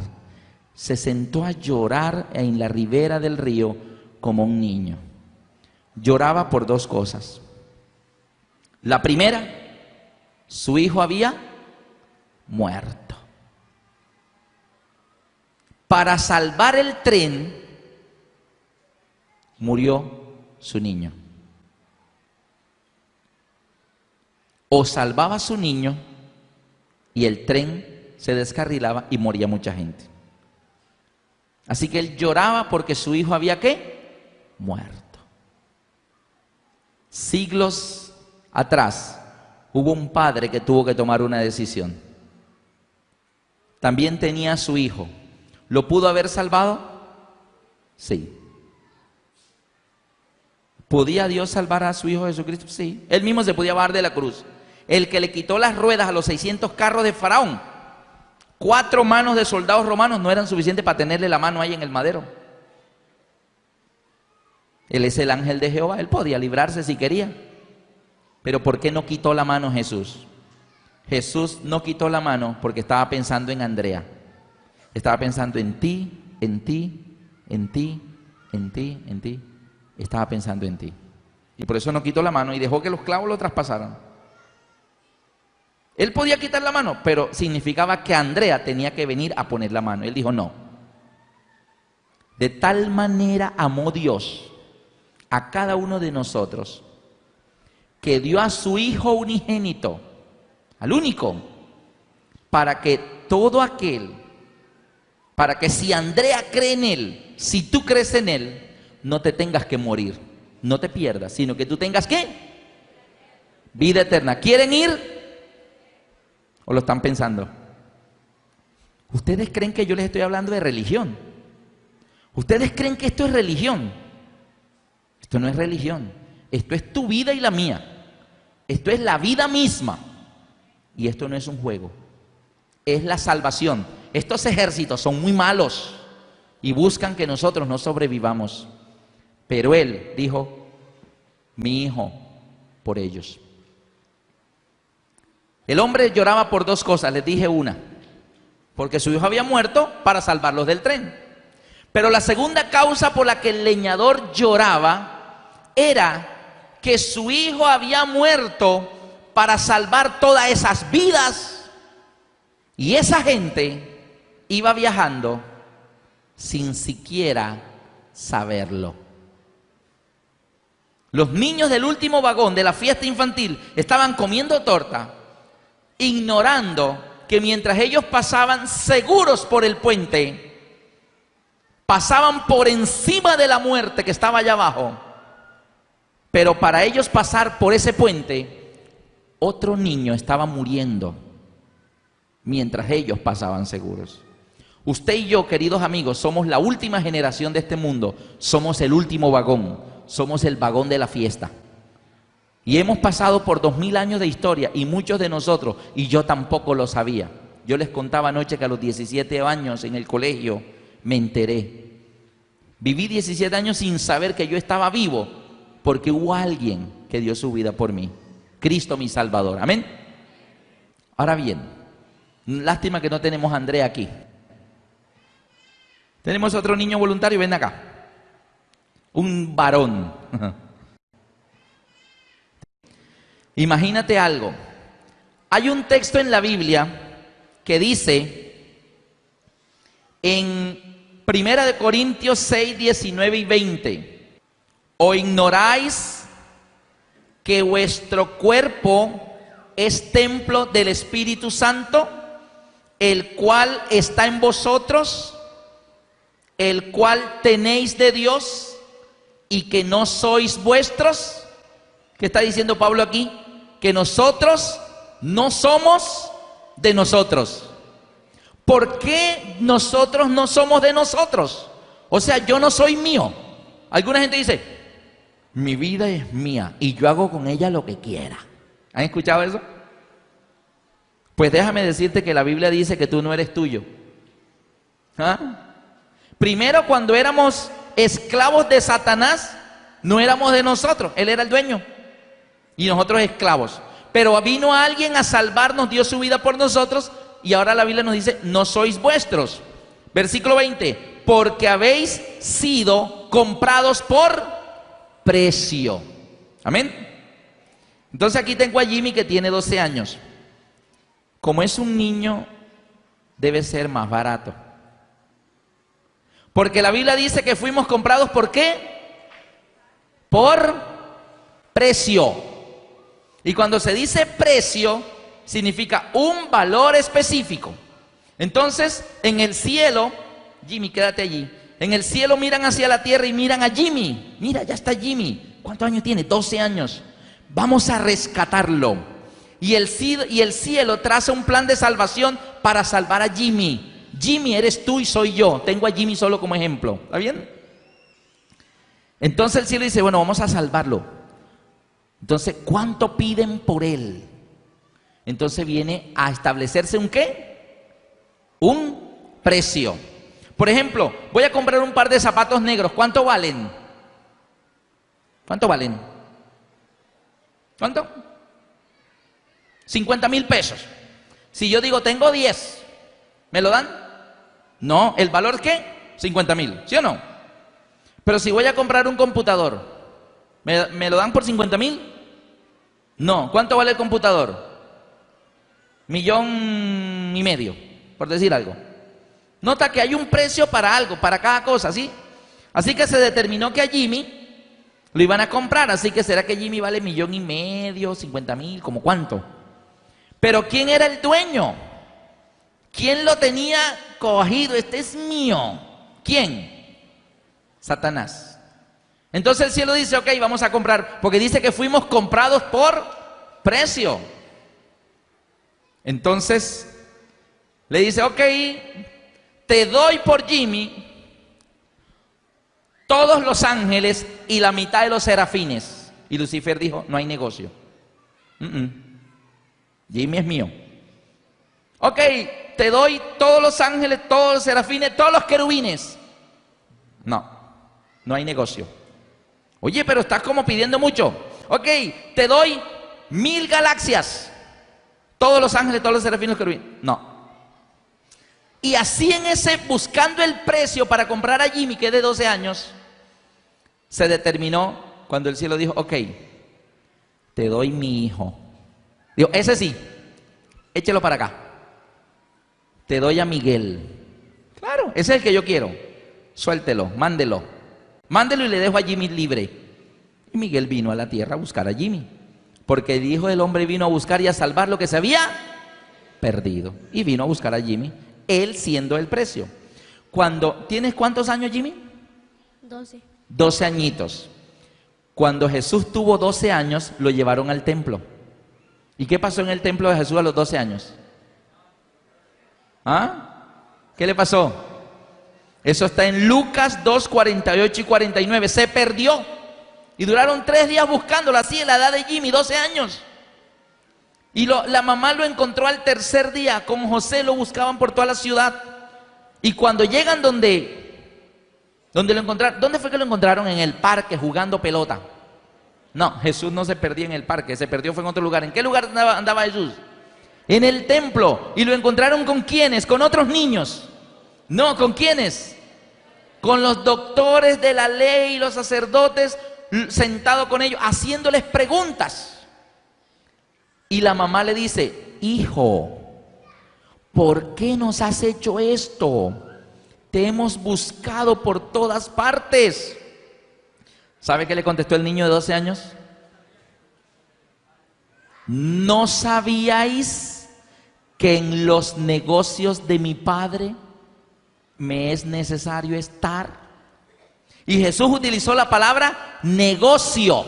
Se sentó a llorar en la ribera del río como un niño. Lloraba por dos cosas. La primera, su hijo había muerto. Para salvar el tren, murió su niño. O salvaba a su niño y el tren se descarrilaba y moría mucha gente. Así que él lloraba porque su hijo había ¿qué? Muerto. Siglos atrás hubo un padre que tuvo que tomar una decisión. También tenía a su hijo. ¿Lo pudo haber salvado? Sí. ¿Podía Dios salvar a su hijo Jesucristo? Sí. Él mismo se podía bajar de la cruz. El que le quitó las ruedas a los 600 carros de Faraón. 4 manos de soldados romanos no eran suficientes para tenerle la mano ahí en el madero. Él es el ángel de Jehová. Él podía librarse si quería. Pero ¿por qué no quitó la mano Jesús? Jesús no quitó la mano porque estaba pensando en Andrea. Estaba pensando en ti, en ti, en ti, en ti, en ti. Estaba pensando en ti. Y por eso no quitó la mano y dejó que los clavos lo traspasaran. Él podía quitar la mano, pero significaba que Andrea tenía que venir a poner la mano. Él dijo no. De tal manera amó Dios a cada uno de nosotros que dio a su Hijo unigénito, al único, para que todo aquel, para que si Andrea cree en Él, si tú crees en Él, no te tengas que morir, no te pierdas, sino que tú tengas ¿qué? Vida eterna. ¿Quieren ir? ¿O lo están pensando? ¿Ustedes creen que yo les estoy hablando de religión? ¿Ustedes creen que esto es religión? Esto no es religión. Esto es tu vida y la mía. Esto es la vida misma. Y esto no es un juego. Es la salvación. Estos ejércitos son muy malos y buscan que nosotros no sobrevivamos. Pero Él dijo, mi hijo, por ellos. El hombre lloraba por dos cosas, les dije una. Porque su hijo había muerto para salvarlos del tren. Pero la segunda causa por la que el leñador lloraba era que su hijo había muerto para salvar todas esas vidas. Y esa gente iba viajando sin siquiera saberlo. Los niños del último vagón de la fiesta infantil estaban comiendo torta, ignorando que mientras ellos pasaban seguros por el puente, pasaban por encima de la muerte que estaba allá abajo. Pero para ellos pasar por ese puente, otro niño estaba muriendo mientras ellos pasaban seguros. Usted y yo, queridos amigos, somos la última generación de este mundo. Somos el último vagón. Somos el vagón de la fiesta. Y hemos pasado por 2000 años de historia y muchos de nosotros, y yo tampoco lo sabía. Yo les contaba anoche que a los 17 años en el colegio me enteré. Viví 17 años sin saber que yo estaba vivo porque hubo alguien que dio su vida por mí. Cristo mi Salvador. Amén. Ahora bien, lástima que no tenemos a Andrea aquí. Tenemos otro niño voluntario, ven acá. Un varón. Imagínate algo. Hay un texto en la Biblia que dice en 1 Corintios 6, 19 y 20: ¿O ignoráis que vuestro cuerpo es templo del Espíritu Santo, el cual está en vosotros, el cual tenéis de Dios, y que no sois vuestros? ¿Qué está diciendo Pablo aquí? Que nosotros no somos de nosotros. ¿Por qué nosotros no somos de nosotros? O sea, yo no soy mío. Alguna gente dice, Mi vida es mía y yo hago con ella lo que quiera. ¿Han escuchado eso? Pues déjame decirte que la Biblia dice que tú no eres tuyo. ¿Ah? Primero, cuando éramos esclavos de Satanás, no éramos de nosotros, él era el dueño y nosotros esclavos. Pero vino alguien a salvarnos, dio su vida por nosotros y ahora la Biblia nos dice, no sois vuestros. Versículo 20, porque habéis sido comprados por precio. Amén. Entonces aquí tengo a Jimmy que tiene 12 años. Como es un niño, debe ser más barato. Porque la Biblia dice que fuimos comprados ¿por qué? Por precio. Y cuando se dice precio, significa un valor específico. Entonces, en el cielo, Jimmy, quédate allí. En el cielo miran hacia la tierra y miran a Jimmy. Mira, ya está Jimmy. ¿Cuántos años tiene? 12 años. Vamos a rescatarlo. Y el cielo traza un plan de salvación para salvar a Jimmy. Jimmy eres tú y soy yo. Tengo a Jimmy solo como ejemplo. ¿Está bien? Entonces el cielo dice, bueno, vamos a salvarlo. Entonces, ¿cuánto piden por él? Entonces viene a establecerse un ¿qué? Un precio. Por ejemplo, voy a comprar un par de zapatos negros. ¿Cuánto valen? ¿Cuánto valen? ¿Cuánto? 50,000 pesos. Si yo digo, tengo 10, ¿me lo dan? No, ¿el valor qué? 50,000, ¿sí o no? Pero si voy a comprar un computador, ¿me lo dan por 50,000? No, ¿cuánto vale el computador? 1,5 millones, por decir algo. Nota que hay un precio para algo, para cada cosa, ¿sí? Así que se determinó que a Jimmy lo iban a comprar, así que será que Jimmy vale 1,5 millones, 50,000, ¿como cuánto? Pero ¿quién era el dueño? ¿Quién lo tenía cogido? Este es mío. ¿Quién? Satanás. Entonces el cielo dice, ok, vamos a comprar, porque dice que fuimos comprados por precio. Entonces le dice, ok, te doy por Jimmy todos los ángeles y la mitad de los serafines. Y Lucifer dijo, no hay negocio. Jimmy es mío. Ok, te doy todos los ángeles, todos los serafines, todos los querubines. No, no hay negocio. Oye, pero estás como pidiendo mucho. Ok, te doy 1,000 galaxias. Todos los ángeles, todos los serafines, los querubines. No. Y así en ese, buscando el precio para comprar a Jimmy, que es de 12 años, se determinó cuando el cielo dijo, ok, te doy mi hijo. Digo, ese sí, échelo para acá. Te doy a Miguel. Claro, ese es el que yo quiero. Suéltelo, mándelo. Mándelo y le dejo a Jimmy libre. Y Miguel vino a la tierra a buscar a Jimmy. Porque el Hijo del Hombre vino a buscar y a salvar lo que se había perdido. Y vino a buscar a Jimmy, él siendo el precio. ¿Tienes cuántos años, Jimmy? 12. 12 añitos. Cuando Jesús tuvo 12 años, lo llevaron al templo. ¿Y qué pasó en el templo de Jesús a los 12 años? ¿Ah? ¿Qué le pasó? Eso está en Lucas 2, 48 y 49. Se perdió. Y duraron 3 días buscándolo, así en la edad de Jimmy, 12 años. Y la mamá lo encontró al tercer día. Con José lo buscaban por toda la ciudad. Y cuando llegan donde lo encontraron, ¿dónde fue que lo encontraron? En el parque jugando pelota. No, Jesús no se perdió en el parque, se perdió fue en otro lugar. ¿En qué lugar andaba Jesús? En el templo. ¿Y lo encontraron con quiénes? ¿Con otros niños? No, ¿con quiénes? Con los doctores de la ley y los sacerdotes, sentado con ellos, haciéndoles preguntas. Y la mamá le dice, hijo, ¿por qué nos has hecho esto? Te hemos buscado por todas partes. ¿Sabe qué le contestó el niño de 12 años? ¿No sabíais que en los negocios de mi padre me es necesario estar? Y Jesús utilizó la palabra negocio.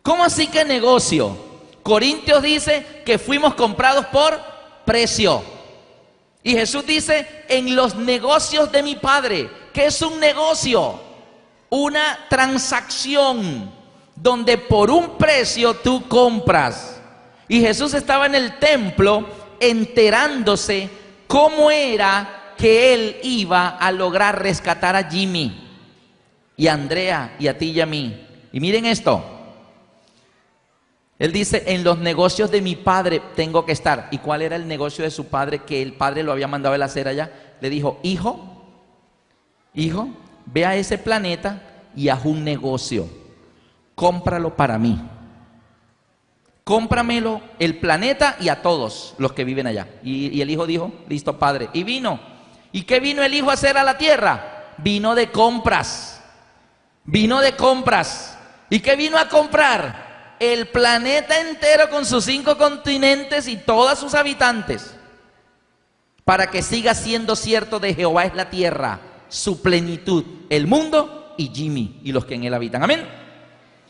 ¿Cómo así que negocio? Corintios dice que fuimos comprados por precio. Y Jesús dice, en los negocios de mi padre. ¿Qué es un negocio? Una transacción, donde por un precio tú compras. Y Jesús estaba en el templo enterándose cómo era que él iba a lograr rescatar a Jimmy y a Andrea y a ti y a mí. Y miren esto. Él dice, en los negocios de mi padre tengo que estar. ¿Y cuál era el negocio de su padre que el padre lo había mandado a él hacer allá? Le dijo, hijo, ve a ese planeta y haz un negocio. Cómpralo para mí. Cómpramelo, el planeta y a todos los que viven allá. Y el hijo dijo, listo, padre. Y vino. ¿Y qué vino el hijo a hacer a la tierra? Vino de compras. Vino de compras. ¿Y qué vino a comprar? El planeta entero con sus 5 continentes y todos sus habitantes, para que siga siendo cierto de Jehová es la tierra, su plenitud, el mundo y Jimmy y los que en él habitan. Amén.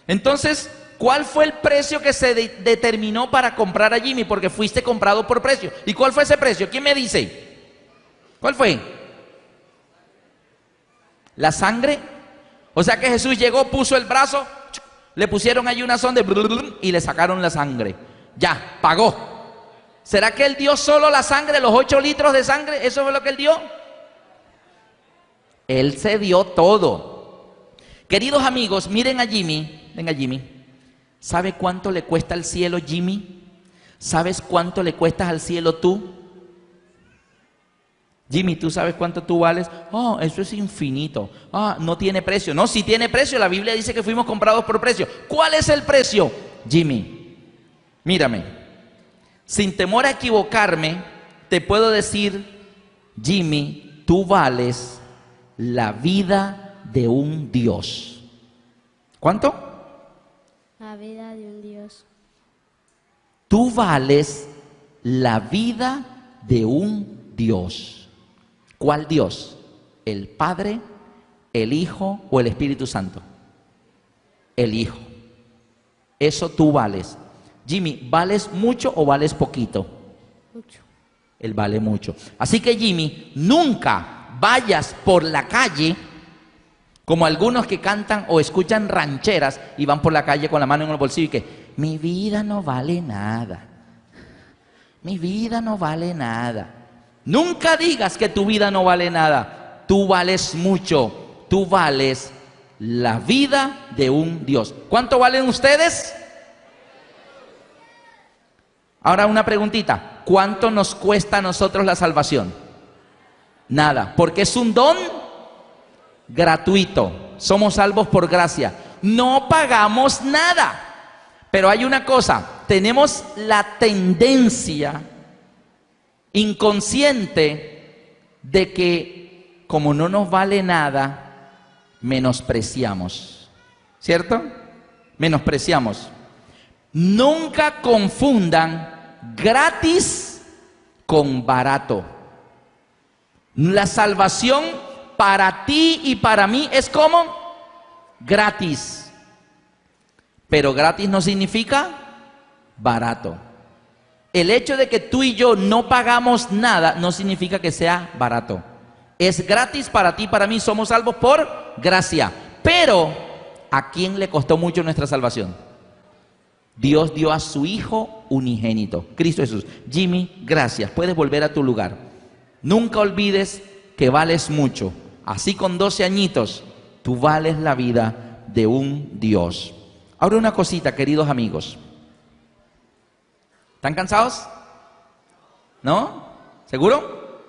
Entonces, ¿cuál fue el precio que se determinó para comprar a Jimmy? Porque fuiste comprado por precio. ¿Y cuál fue ese precio? ¿Quién me dice? ¿Cuál fue? ¿La sangre? O sea que Jesús llegó, puso el brazo, le pusieron ahí una sonda y le sacaron la sangre. Ya, pagó. ¿Será que él dio solo la sangre, los 8 litros de sangre? ¿Eso fue lo que él dio? Él se dio todo. Queridos amigos, miren a Jimmy. Venga, Jimmy. ¿Sabe cuánto le cuesta al cielo, Jimmy? ¿Sabes cuánto le cuestas al cielo tú? Jimmy, ¿tú sabes cuánto tú vales? Oh, eso es infinito. Ah, no tiene precio. No, sí tiene precio. La Biblia dice que fuimos comprados por precio. ¿Cuál es el precio? Jimmy, mírame. Sin temor a equivocarme, te puedo decir, Jimmy, tú vales la vida de un Dios. ¿Cuánto? La vida de un Dios. Tú vales la vida de un Dios. ¿Cuál Dios? ¿El Padre, el Hijo o el Espíritu Santo? El Hijo. Eso tú vales. Jimmy, ¿vales mucho o vales poquito? Mucho. Él vale mucho. Así que Jimmy, nunca vayas por la calle como algunos que cantan o escuchan rancheras y van por la calle con la mano en el bolsillo y que mi vida no vale nada. Mi vida no vale nada. Nunca digas que tu vida no vale nada. Tú vales mucho. Tú vales la vida de un Dios. ¿Cuánto valen ustedes? Ahora una preguntita. ¿Cuánto nos cuesta a nosotros la salvación? Nada, porque es un don gratuito. Somos salvos por gracia. No pagamos nada. Pero hay una cosa. Tenemos la tendencia inconsciente de que como no nos vale nada, menospreciamos. ¿Cierto? Menospreciamos. Nunca confundan gratis con barato. La salvación para ti y para mí es como gratis. Pero gratis no significa barato. El hecho de que tú y yo no pagamos nada no significa que sea barato. Es gratis para ti y para mí. Somos salvos por gracia. Pero, ¿a quién le costó mucho nuestra salvación? Dios dio a su Hijo unigénito, Cristo Jesús. Jimmy, gracias. Puedes volver a tu lugar. Nunca olvides que vales mucho. Así con 12 añitos, tú vales la vida de un Dios. Ahora una cosita, queridos amigos. ¿Están cansados? ¿No? ¿Seguro?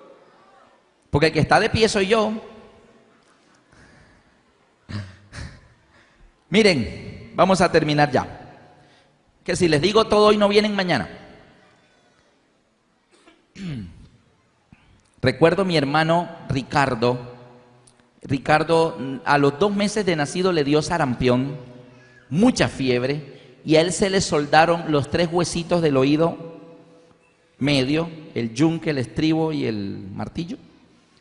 Porque el que está de pie soy yo. Miren, vamos a terminar ya. Que si les digo todo hoy no vienen mañana. Recuerdo mi hermano Ricardo. Ricardo a los 2 meses de nacido le dio sarampión, mucha fiebre. Y a él se le soldaron los 3 huesitos del oído medio, el yunque, el estribo y el martillo.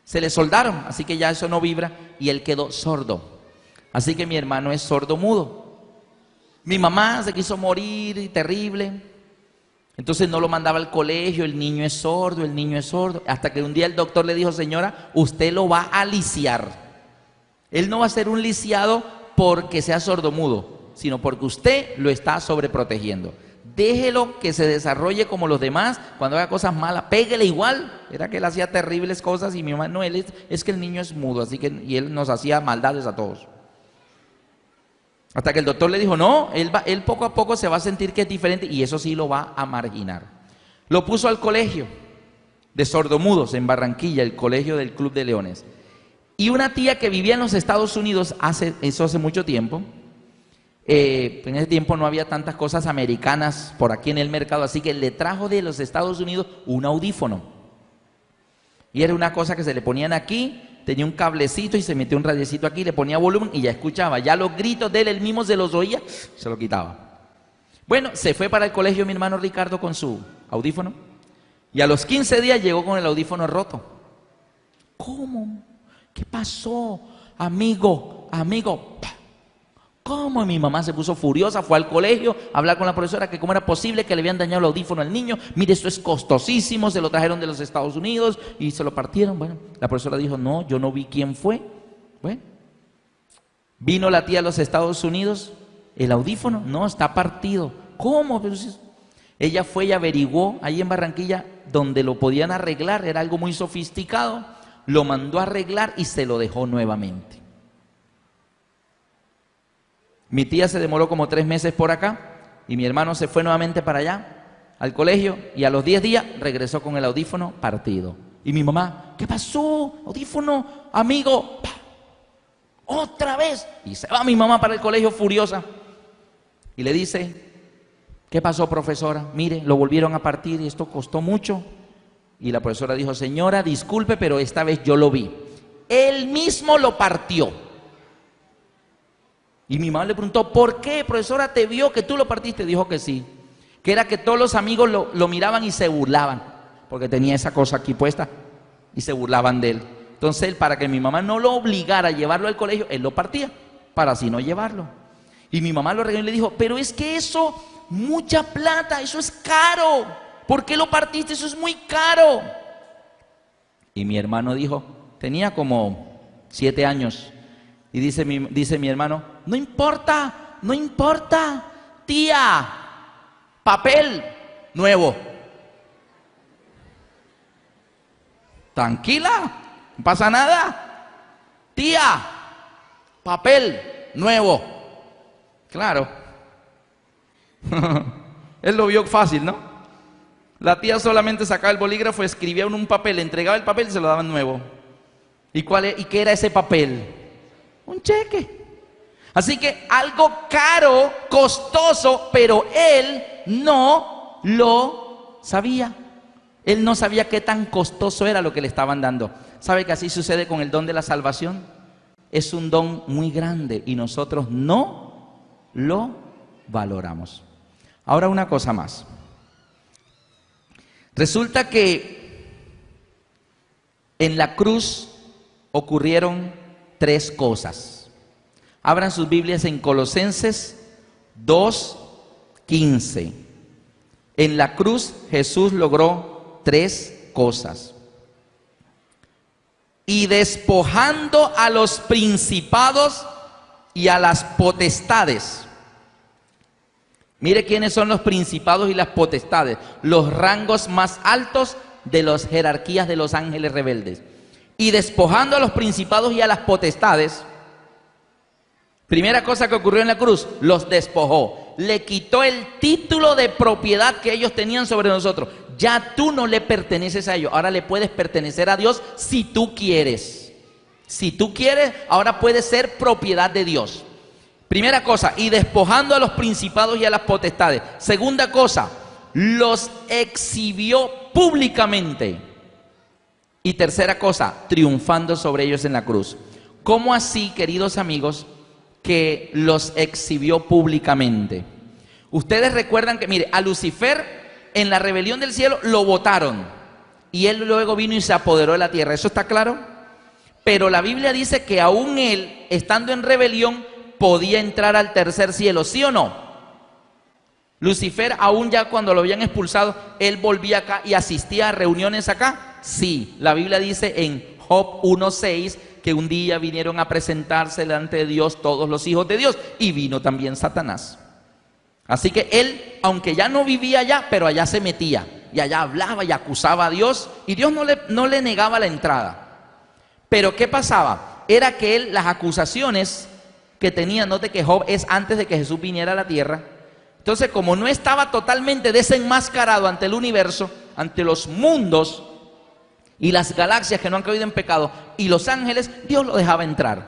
Se le soldaron, así que ya eso no vibra y él quedó sordo. Así que mi hermano es sordo mudo. Mi mamá se quiso morir, terrible. Entonces no lo mandaba al colegio, el niño es sordo, el niño es sordo. Hasta que un día el doctor le dijo, señora, usted lo va a lisiar. Él no va a ser un lisiado porque sea sordo mudo, sino porque usted lo está sobreprotegiendo. Déjelo que se desarrolle como los demás. Cuando haga cosas malas, péguele igual. Era que él hacía terribles cosas y mi mamá, no, es que el niño es mudo, así que, y él nos hacía maldades a todos. Hasta que el doctor le dijo, no, él poco a poco se va a sentir que es diferente y eso sí lo va a marginar. Lo puso al colegio de sordomudos en Barranquilla, el colegio del Club de Leones. Y una tía que vivía en los Estados Unidos hace mucho tiempo, en ese tiempo no había tantas cosas americanas por aquí en el mercado, así que le trajo de los Estados Unidos un audífono. Y era una cosa que se le ponían aquí, tenía un cablecito y se metió un radiecito aquí, le ponía volumen y ya escuchaba. Ya los gritos de él mismo se los oía, se lo quitaba. Bueno, se fue para el colegio mi hermano Ricardo con su audífono y a los 15 días llegó con el audífono roto. ¿Cómo? ¿Qué pasó? Amigo. ¿Cómo? Mi mamá se puso furiosa, fue al colegio a hablar con la profesora que cómo era posible que le habían dañado el audífono al niño. Mire, esto es costosísimo, se lo trajeron de los Estados Unidos y se lo partieron. Bueno, la profesora dijo, no, yo no vi quién fue. Bueno, vino la tía a los Estados Unidos, el audífono, no, está partido. ¿Cómo? Pero ella fue y averiguó ahí en Barranquilla donde lo podían arreglar, era algo muy sofisticado, lo mandó a arreglar y se lo dejó nuevamente. Mi tía se demoró como 3 meses por acá y mi hermano se fue nuevamente para allá, al colegio, y a los 10 días regresó con el audífono partido. Y mi mamá, ¿qué pasó? Audífono, amigo, ¡pah! Otra vez. Y se va mi mamá para el colegio furiosa y le dice, ¿qué pasó, profesora? Mire, lo volvieron a partir y esto costó mucho. Y la profesora dijo, señora, disculpe, pero esta vez yo lo vi. Él mismo lo partió. Y mi mamá le preguntó, ¿por qué, profesora, te vio que tú lo partiste? Dijo que sí, que era que todos los amigos lo miraban y se burlaban, porque tenía esa cosa aquí puesta y se burlaban de él. Entonces él, para que mi mamá no lo obligara a llevarlo al colegio, él lo partía, para así no llevarlo. Y mi mamá lo regañó y le dijo, pero es que eso, mucha plata, eso es caro. ¿Por qué lo partiste? Eso es muy caro. Y mi hermano dijo, tenía como 7 años. Y dice mi hermano, no importa, tía, papel nuevo. Tranquila, no pasa nada. Tía, papel nuevo. Claro. Él lo vio fácil, ¿no? La tía solamente sacaba el bolígrafo, escribía en un papel, entregaba el papel y se lo daban nuevo. ¿Y qué era ese papel? Un cheque. Así que algo caro, costoso, pero él no lo sabía. Él no sabía qué tan costoso era lo que le estaban dando. ¿Sabe que así sucede con el don de la salvación? Es un don muy grande y nosotros no lo valoramos. Ahora una cosa más. Resulta que en la cruz ocurrieron 3 cosas. Abran sus Biblias en Colosenses 2:15. En la cruz Jesús logró 3 cosas. Y despojando a los principados y a las potestades. Mire quiénes son los principados y las potestades, los rangos más altos de las jerarquías de los ángeles rebeldes. Y despojando a los principados y a las potestades, primera cosa que ocurrió en la cruz, los despojó. Le quitó el título de propiedad que ellos tenían sobre nosotros. Ya tú no le perteneces a ellos, ahora le puedes pertenecer a Dios si tú quieres. Si tú quieres, ahora puedes ser propiedad de Dios. Primera cosa, y despojando a los principados y a las potestades. Segunda cosa, los exhibió públicamente. Y tercera cosa, triunfando sobre ellos en la cruz. ¿Cómo así, queridos amigos, que los exhibió públicamente? Ustedes recuerdan que, mire, a Lucifer en la rebelión del cielo lo botaron. Y él luego vino y se apoderó de la tierra. ¿Eso está claro? Pero la Biblia dice que aún él, estando en rebelión, podía entrar al tercer cielo, ¿sí o no? Lucifer, aún ya cuando lo habían expulsado, él volvía acá y asistía a reuniones acá. Sí, la Biblia dice en Job 1:6 que un día vinieron a presentarse delante de Dios todos los hijos de Dios, y vino también Satanás. Así que él, aunque ya no vivía allá, pero allá se metía, y allá hablaba y acusaba a Dios, y Dios no le negaba la entrada. Pero ¿qué pasaba? Era que él, las acusaciones que tenía, note que Job es antes de que Jesús viniera a la tierra. Entonces, como no estaba totalmente desenmascarado ante el universo, ante los mundos y las galaxias que no han caído en pecado, y los ángeles, Dios lo dejaba entrar.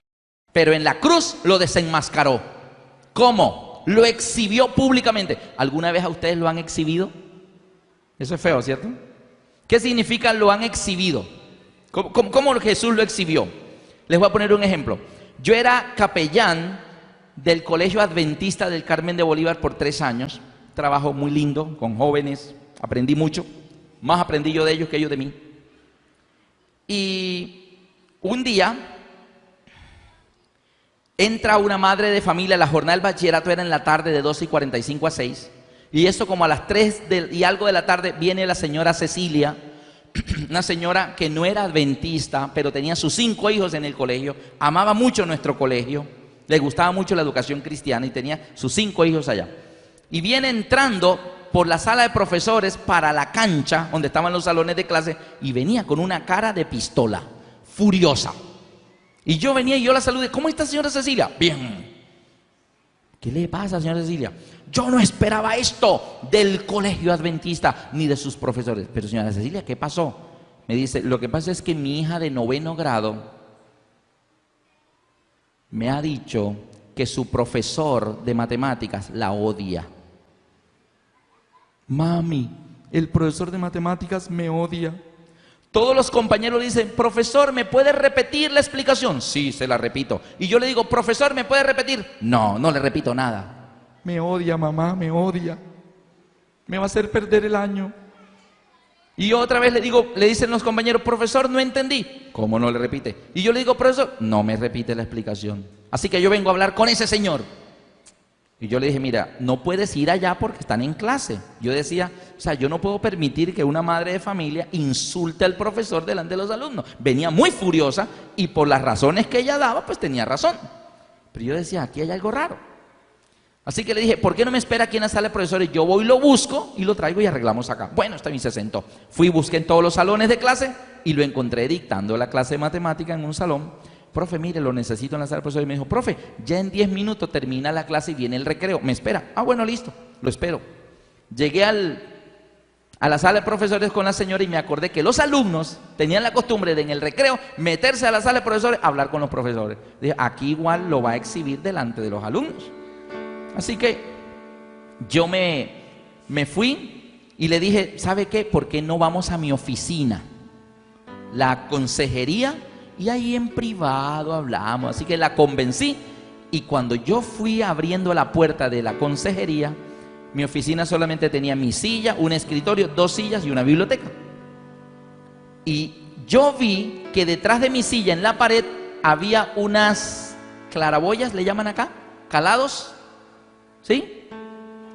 Pero en la cruz lo desenmascaró. ¿Cómo? Lo exhibió públicamente. ¿Alguna vez a ustedes lo han exhibido? Eso es feo, ¿cierto? ¿Qué significa lo han exhibido? ¿Cómo Jesús lo exhibió? Les voy a poner un ejemplo. Yo era capellán del Colegio Adventista del Carmen de Bolívar por 3 años. Trabajo muy lindo con jóvenes. Aprendí mucho. Más aprendí yo de ellos que ellos de mí. Y un día entra una madre de familia. La jornada del bachillerato era en la tarde de 2:45 a 6. Y eso como a las 3 y algo de la tarde viene la señora Cecilia, una señora que no era adventista, pero tenía sus 5 hijos en el colegio, amaba mucho nuestro colegio, le gustaba mucho la educación cristiana y tenía sus 5 hijos allá. Y viene entrando por la sala de profesores para la cancha donde estaban los salones de clase y venía con una cara de pistola, furiosa. Y yo venía y yo la saludé. ¿Cómo está, señora Cecilia? Bien. ¿Qué le pasa, señora Cecilia? Yo no esperaba esto del colegio adventista ni de sus profesores. Pero, señora Cecilia, ¿qué pasó? Me dice, lo que pasa es que mi hija de 9º grado me ha dicho que su profesor de matemáticas la odia. Mami, el profesor de matemáticas me odia. Todos los compañeros le dicen, profesor, ¿me puede repetir la explicación? Sí, se la repito. Y yo le digo, profesor, ¿me puede repetir? No, no le repito nada. Me odia, mamá, me odia. Me va a hacer perder el año. Y otra vez le digo, le dicen los compañeros, profesor, no entendí. ¿Cómo no le repite? Y yo le digo, profesor, no me repite la explicación. Así que yo vengo a hablar con ese señor. Y yo le dije, mira, no puedes ir allá porque están en clase. Yo decía, o sea, yo no puedo permitir que una madre de familia insulte al profesor delante de los alumnos. Venía muy furiosa y por las razones que ella daba, pues tenía razón. Pero yo decía, aquí hay algo raro. Así que le dije, ¿por qué no me espera aquí en la sala de profesores? Yo voy, lo busco y lo traigo y arreglamos acá. Bueno, está bien, se sentó. Fui, busqué en todos los salones de clase y lo encontré dictando la clase de matemática en un salón. Profe, mire, lo necesito en la sala de profesores. Y me dijo, profe, ya en 10 minutos termina la clase y viene el recreo. ¿Me espera? Ah, bueno, listo, lo espero. Llegué a la sala de profesores con la señora y me acordé que los alumnos tenían la costumbre de en el recreo meterse a la sala de profesores a hablar con los profesores. Dije, aquí igual lo va a exhibir delante de los alumnos. Así que yo me fui y le dije, ¿sabe qué? ¿Por qué no vamos a mi oficina? La consejería. Y ahí en privado hablamos, así que la convencí. Y cuando yo fui abriendo la puerta de la consejería, mi oficina solamente tenía mi silla, un escritorio, 2 sillas y una biblioteca. Y yo vi que detrás de mi silla en la pared había unas claraboyas, le llaman acá, calados, ¿sí?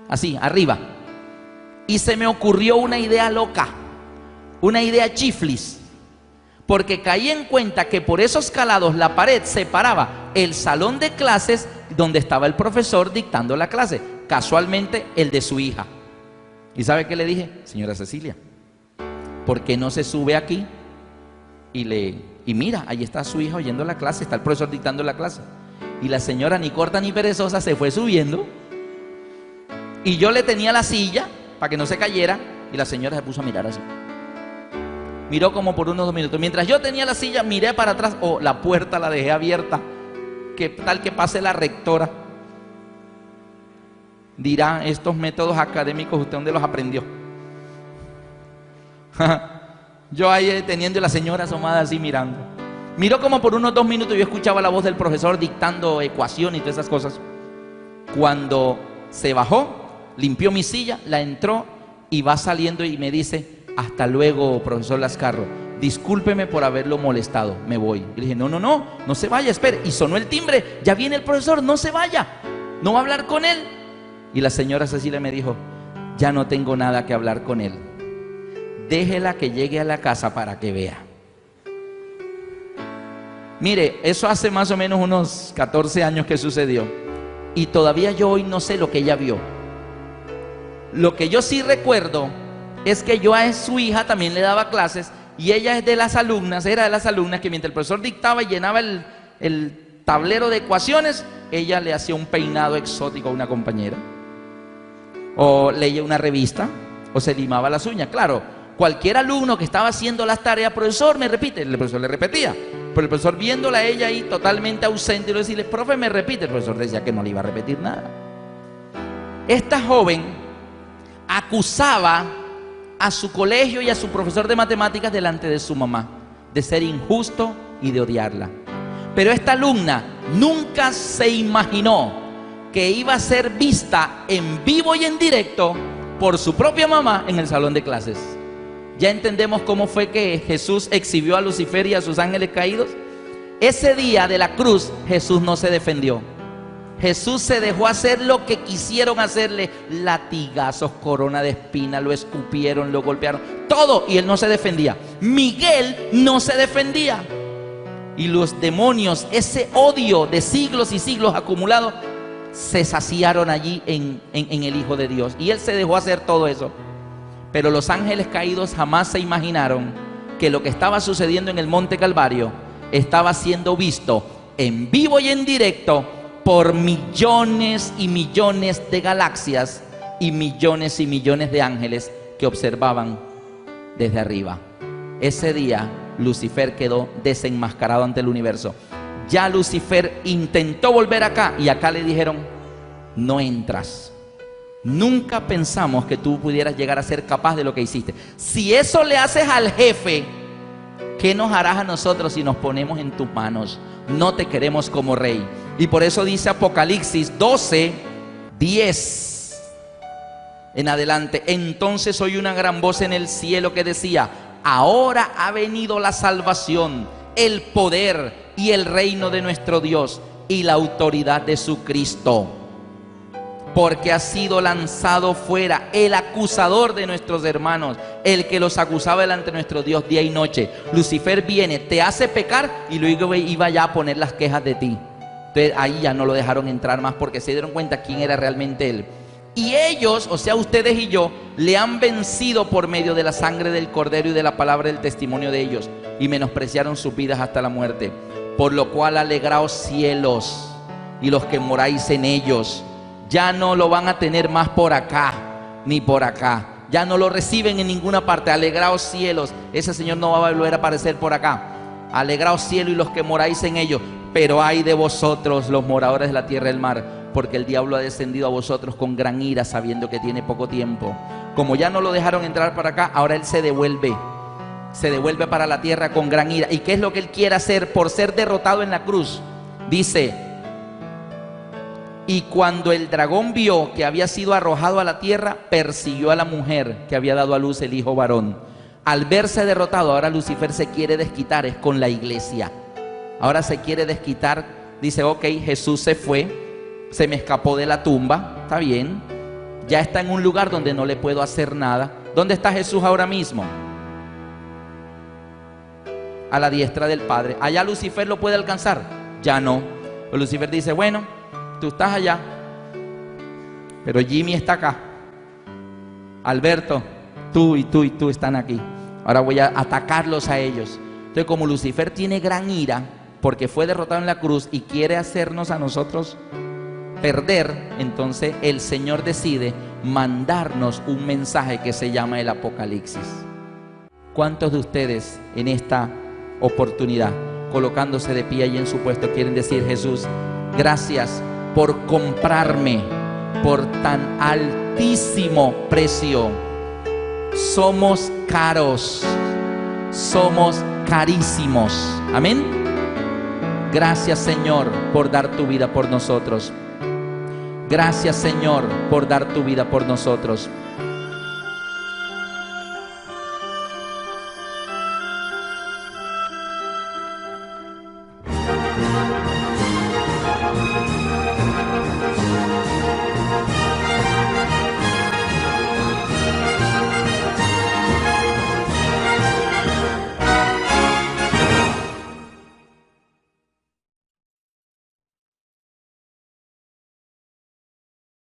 Así, arriba. Y se me ocurrió una idea loca, una idea chiflis. Porque caí en cuenta que por esos calados la pared separaba el salón de clases donde estaba el profesor dictando la clase, casualmente el de su hija. ¿Y sabe qué le dije? Señora Cecilia, ¿por qué no se sube aquí? Y mira, ahí está su hija oyendo la clase, está el profesor dictando la clase. Y la señora ni corta ni perezosa se fue subiendo. Y yo le tenía la silla para que no se cayera y la señora se puso a mirar así. Miró como por unos 2 minutos. Mientras yo tenía la silla, miré para atrás. Oh, la puerta la dejé abierta. ¿Qué tal que pase la rectora? Dirá, estos métodos académicos, ¿usted dónde los aprendió? Yo ahí teniendo a la señora asomada así mirando. Miró como por unos 2 minutos. Yo escuchaba la voz del profesor dictando ecuaciones y todas esas cosas. Cuando se bajó, limpió mi silla, la entró y va saliendo y me dice, hasta luego, profesor Lascarro, discúlpeme por haberlo molestado, me voy. Y le dije, no se vaya, espere. Y sonó el timbre, ya viene el profesor, no se vaya, no va a hablar con él. Y la señora Cecilia me dijo, ya no tengo nada que hablar con él, déjela que llegue a la casa para que vea. Mire, eso hace más o menos unos 14 años que sucedió. Y todavía yo hoy no sé lo que ella vio. Lo que yo sí recuerdo es que yo a su hija también le daba clases. Y ella es de las alumnas, era de las alumnas que mientras el profesor dictaba y llenaba el tablero de ecuaciones, ella le hacía un peinado exótico a una compañera. O leía una revista, o se limaba las uñas. Claro, cualquier alumno que estaba haciendo las tareas, profesor, me repite, el profesor le repetía. Pero el profesor viéndola a ella ahí totalmente ausente, y le decía, profe, me repite. El profesor decía que no le iba a repetir nada. Esta joven acusaba a su colegio y a su profesor de matemáticas delante de su mamá de ser injusto y de odiarla. Pero esta alumna nunca se imaginó que iba a ser vista en vivo y en directo por su propia mamá en el salón de clases. Ya entendemos cómo fue que Jesús exhibió a Lucifer y a sus ángeles caídos. Ese día de la cruz Jesús no se defendió. Jesús se dejó hacer lo que quisieron hacerle, latigazos, corona de espina, lo escupieron, lo golpearon, todo, y él no se defendía. Miguel no se defendía. Y los demonios, ese odio de siglos y siglos acumulado, se saciaron allí en el Hijo de Dios. Y él se dejó hacer todo eso. Pero los ángeles caídos jamás se imaginaron que lo que estaba sucediendo en el Monte Calvario estaba siendo visto en vivo y en directo por millones y millones de galaxias y millones de ángeles que observaban desde arriba. Ese día Lucifer quedó desenmascarado ante el universo. Ya Lucifer intentó volver acá y acá le dijeron, no entras. Nunca pensamos que tú pudieras llegar a ser capaz de lo que hiciste. Si eso le haces al jefe, ¿qué nos harás a nosotros si nos ponemos en tus manos? No te queremos como rey. Y por eso dice Apocalipsis 12, 10 en adelante. Entonces oí una gran voz en el cielo que decía, ahora ha venido la salvación, el poder y el reino de nuestro Dios y la autoridad de su Cristo. Porque ha sido lanzado fuera el acusador de nuestros hermanos, el que los acusaba delante de nuestro Dios día y noche. Lucifer viene, te hace pecar y luego iba ya a poner las quejas de ti. Entonces ahí ya no lo dejaron entrar más porque se dieron cuenta quién era realmente él. Y ellos, o sea ustedes y yo, le han vencido por medio de la sangre del Cordero y de la palabra del testimonio de ellos, y menospreciaron sus vidas hasta la muerte. Por lo cual alegraos cielos y los que moráis en ellos. Ya no lo van a tener más por acá ni por acá. Ya no lo reciben en ninguna parte. Alegraos cielos. Ese Señor no va a volver a aparecer por acá. Alegraos cielo y los que moráis en ellos. Pero ay de vosotros, los moradores de la tierra y del mar, porque el diablo ha descendido a vosotros con gran ira, sabiendo que tiene poco tiempo. Como ya no lo dejaron entrar para acá, ahora él se devuelve para la tierra con gran ira. ¿Y qué es lo que él quiere hacer por ser derrotado en la cruz? Dice: y cuando el dragón vio que había sido arrojado a la tierra, persiguió a la mujer que había dado a luz el hijo varón. Al verse derrotado, ahora Lucifer se quiere desquitar, es con la iglesia. Ahora se quiere desquitar, dice, ok, Jesús se fue, se me escapó de la tumba, está bien, ya está en un lugar donde no le puedo hacer nada. ¿Dónde está Jesús ahora mismo? A la diestra del Padre. ¿Allá Lucifer lo puede alcanzar? Ya no. Pero Lucifer dice, bueno, tú estás allá, pero Jimmy está acá, Alberto, tú y tú y tú están aquí. Ahora voy a atacarlos a ellos. Entonces, como Lucifer tiene gran ira porque fue derrotado en la cruz y quiere hacernos a nosotros perder, entonces el Señor decide mandarnos un mensaje que se llama el Apocalipsis. ¿Cuántos de ustedes en esta oportunidad, colocándose de pie y en su puesto, quieren decir: Jesús, gracias por comprarme por tan altísimo precio? Somos caros, somos carísimos. Amén. Gracias, Señor, por dar tu vida por nosotros. Gracias, Señor, por dar tu vida por nosotros.